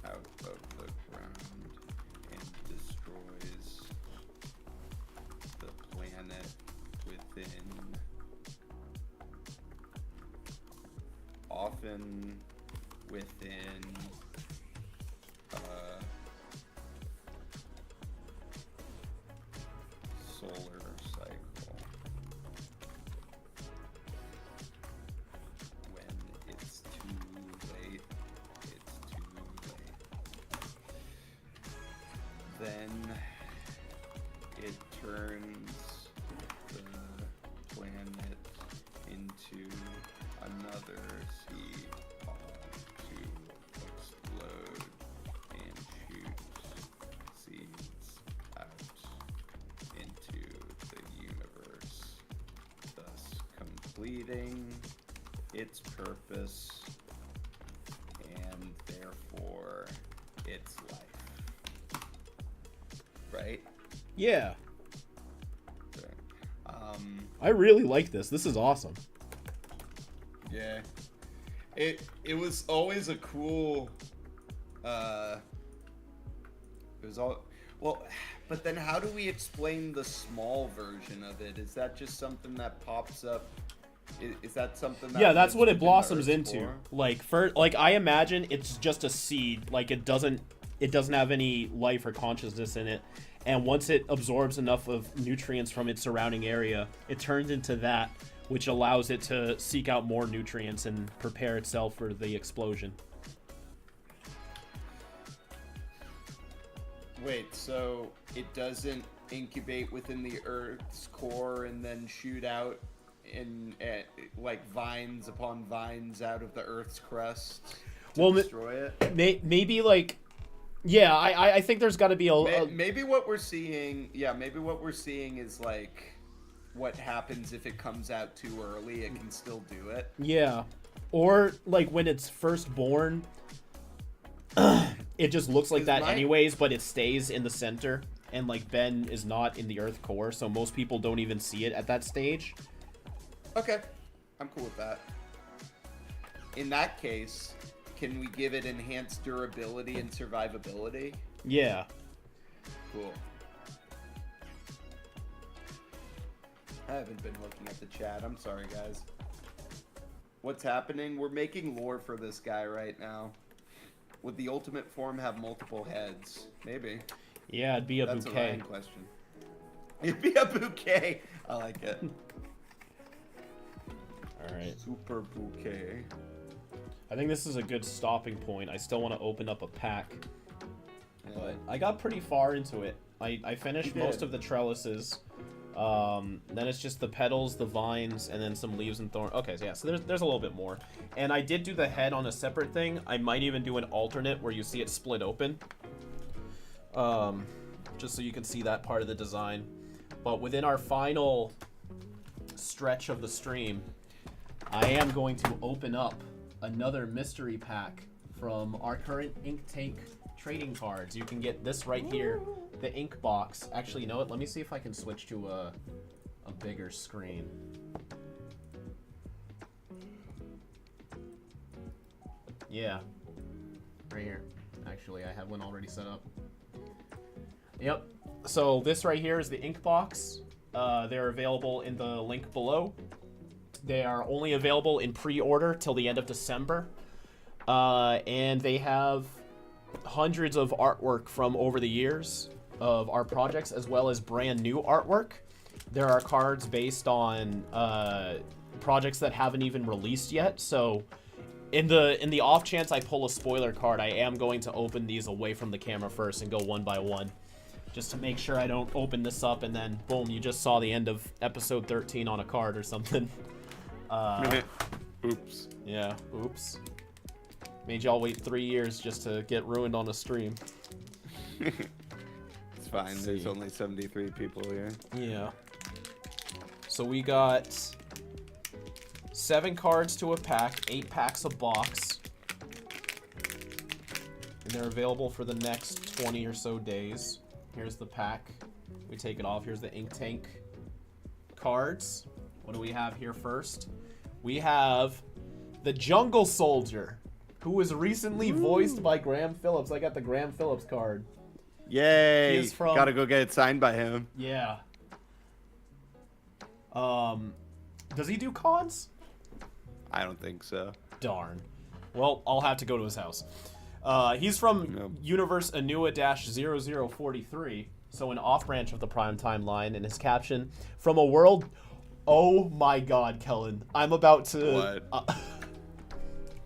Out of the ground and destroys the planet within, often within solar cycle. When it's too late, it's too late. Then it turns the planet into another sea pod to explode and shoot seeds out into the universe, thus completing its purpose and therefore its life. Right? Yeah. Okay. I really like this. This is awesome. Yeah. It was always a cool it was all well, but then how do we explain the small version of it? Is that just something that pops up? Is that something that that's what it blossoms Earth's into. core? Like I imagine it's just a seed. Like it doesn't have any life or consciousness in it. And once it absorbs enough of nutrients from its surrounding area, it turns into that, which allows it to seek out more nutrients and prepare itself for the explosion. Wait, so it doesn't incubate within the Earth's core and then shoot out like vines upon vines out of the Earth's crust to Well, destroy it. maybe like, yeah, I think there's got to be Maybe what we're seeing, maybe what we're seeing is like what happens if it comes out too early. It can still do it. Yeah, or like when it's first born, it just looks like that anyways, but it stays in the center, and like Ben is not in the Earth core, so most people don't even see it at that stage. Okay, I'm cool with that. In that case, can we give it enhanced durability and survivability? Yeah. Cool. I haven't been looking at the chat. I'm sorry, guys. What's happening? We're making lore for this guy right now. Would the ultimate form have multiple heads? Maybe. Yeah, it'd be a That's bouquet. a Ryan question. It'd be a bouquet. I like it. Alright. Super bouquet. I think this is a good stopping point. I still want to open up a pack. Yeah. But I got pretty far into it. I finished most of the trellises. Then it's just the petals, the vines, and then some leaves and thorns. Okay, so yeah, so there's a little bit more. And I did do the head on a separate thing. I might even do an alternate where you see it split open. Just so you can see that part of the design. But within our final stretch of the stream, I am going to open up another mystery pack from our current ink tank trading cards. You can get this right here, the ink box. Actually, you know what? Let me see if I can switch to a bigger screen. Yeah, right here. Actually, I have one already set up. Yep. So this right here is the ink box. They're available in the link below. They are only available in pre-order till the end of December. And they have hundreds of artwork from over the years of our projects, as well as brand new artwork. There are cards based on projects that haven't even released yet. So in the off chance I pull a spoiler card, I am going to open these away from the camera first and go one by one, just to make sure I don't open this up and then boom, you just saw the end of episode 13 on a card or something. Oops. Yeah, oops. Made y'all wait 3 years just to get ruined on a stream. It's fine. There's only 73 people here. Yeah. So we got 7 cards to a pack, 8 packs a box. And they're available for the next 20 or so days. Here's the pack. We take it off. Here's the ink tank cards. What do we have here first? We have the Jungle Soldier, who was recently voiced by Graham Phillips. I got the Graham Phillips card. Yay! He is from... Gotta go get it signed by him. Yeah. Does he do cons? I don't think so. Darn. Well, I'll have to go to his house. He's from Universe Anua-0043, so an off-branch of the Primetime line, and his caption, from a world... Oh my god, Kellen. I'm about to... What?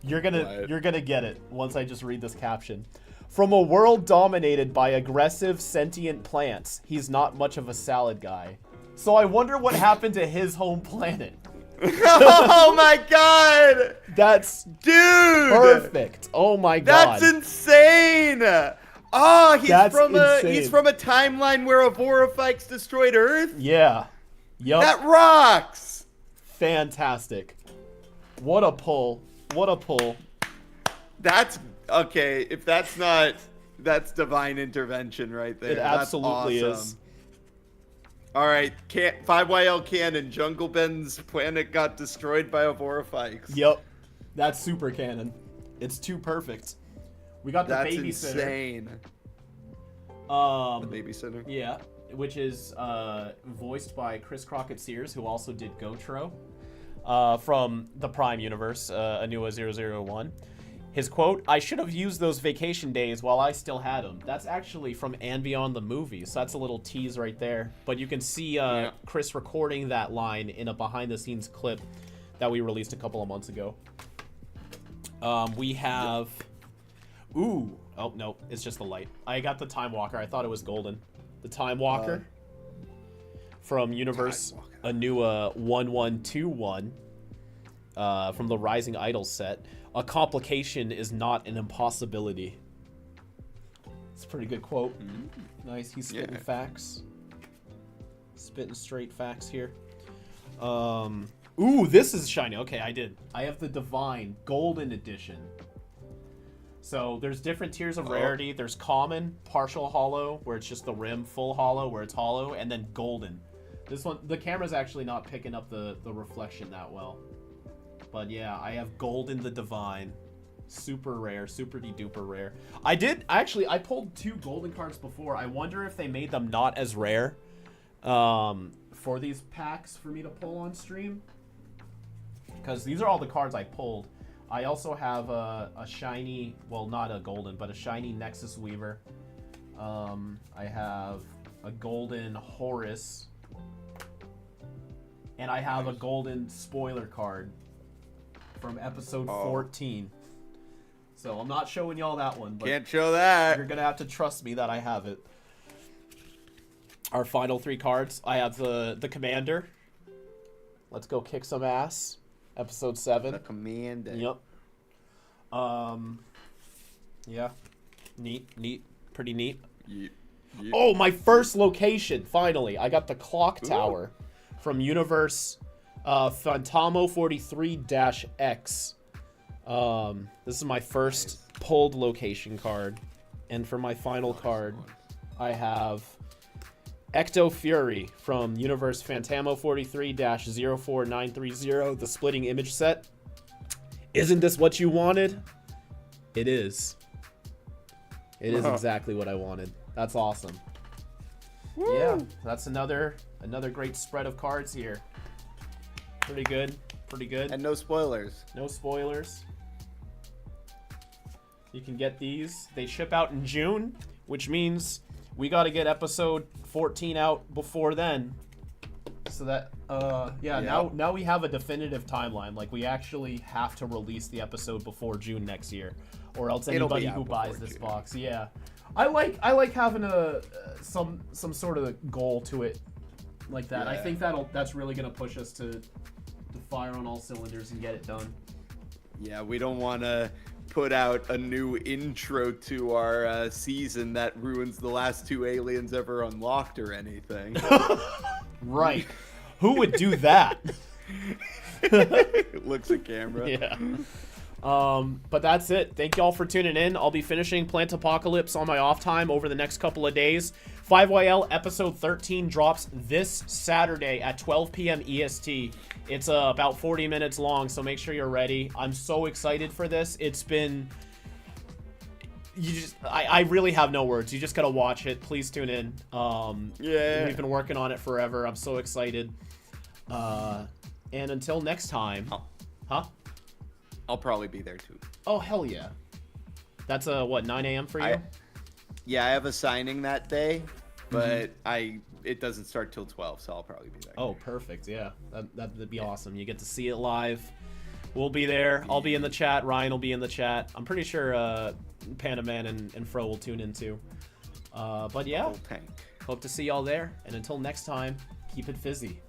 You're gonna get it once I just read this caption. From a world dominated by aggressive, sentient plants, he's not much of a salad guy. So I wonder what happened to his home planet. Oh my god! That's... Dude! Perfect. Oh my god. That's insane! Oh, he's from a timeline where Avorophytes destroyed Earth? Yeah. Yup. That rocks! Fantastic. What a pull. What a pull. That's okay, if that's not, that's divine intervention right there. It absolutely that's awesome. is. Alright, 5YL canon, Jungle Ben's planet got destroyed by Avorophytes. Yep. That's super canon. It's too perfect. We got the That's babysitter. insane. The babysitter. Yeah, which is voiced by Chris Crockett Sears, who also did Gotro from the Prime Universe, Anua-001. His quote, "I should have used those vacation days while I still had them." That's actually from And Beyond the movie, so that's a little tease right there. But you can see Chris recording that line in a behind-the-scenes clip that we released a couple of months ago. We have... Ooh. Oh, no. It's just the light. I got the Time Walker. I thought it was golden. The Time Walker. from Universe Anua 1121 from the Rising Idols set. A complication is not an impossibility. It's a pretty good quote. Nice. He's spitting facts. Spitting straight facts here. Ooh, this is shiny. Okay, I have the Divine Golden Edition. So there's different tiers of rarity. There's common, partial hollow, where it's just the rim, full hollow, where it's hollow, and then golden. This one, the camera's actually not picking up the reflection that well. But yeah, I have Golden the Divine. Super rare, super duper rare. I pulled 2 golden cards before. I wonder if they made them not as rare for these packs for me to pull on stream. Because these are all the cards I pulled. I also have a shiny, well, not a golden, but a shiny Nexus Weaver. I have a golden Horus. And I have a golden spoiler card from episode 14. So I'm not showing y'all that one. But can't show that. You're going to have to trust me that I have it. Our final 3 cards. I have the Commander. Let's go kick some ass. Episode 7. The Commander. Yep. Yeah. Neat. Pretty neat. Yep. Oh, my first location. Finally. I got the Clock Tower from Universe Fantamo 43-X. This is my first pulled location card. And for my final card, I have Ecto Fury from Universe Fantamo 43-04930, the splitting image set. Isn't this what you wanted? It is. It is exactly what I wanted. That's awesome. Woo! Yeah, that's another great spread of cards here. Pretty good. And no spoilers. No spoilers. You can get these. They ship out in June, which means we got to get episode 14 out before then. So that, now we have a definitive timeline. Like, we actually have to release the episode before June next year, or else anybody who buys this box, I like having some sort of goal to it like that. I think that's really gonna push us to fire on all cylinders and get it done. Yeah, we don't want to put out a new intro to our season that ruins the last 2 aliens ever unlocked or anything. Right. Who would do that? Looks at camera. Yeah. But that's it. Thank y'all for tuning in. I'll be finishing Plantapocalypse on my off time over the next couple of days. 5YL episode 13 drops this Saturday at 12 p.m. EST. It's about 40 minutes long, so make sure you're ready. I'm so excited for this. It's been... I really have no words. You just gotta watch it. Please tune in. We've been working on it forever. I'm so excited. And until next time... Huh? I'll probably be there too. Oh, hell yeah. That's 9 a.m. for you? I have a signing that day, but it doesn't start till 12, so I'll probably be there. Oh, perfect. Yeah, that'd be awesome. You get to see it live. We'll be there. I'll be in the chat. Ryan will be in the chat. I'm pretty sure Panda Man and Fro will tune in too. But yeah, hope to see y'all there. And until next time, keep it fizzy.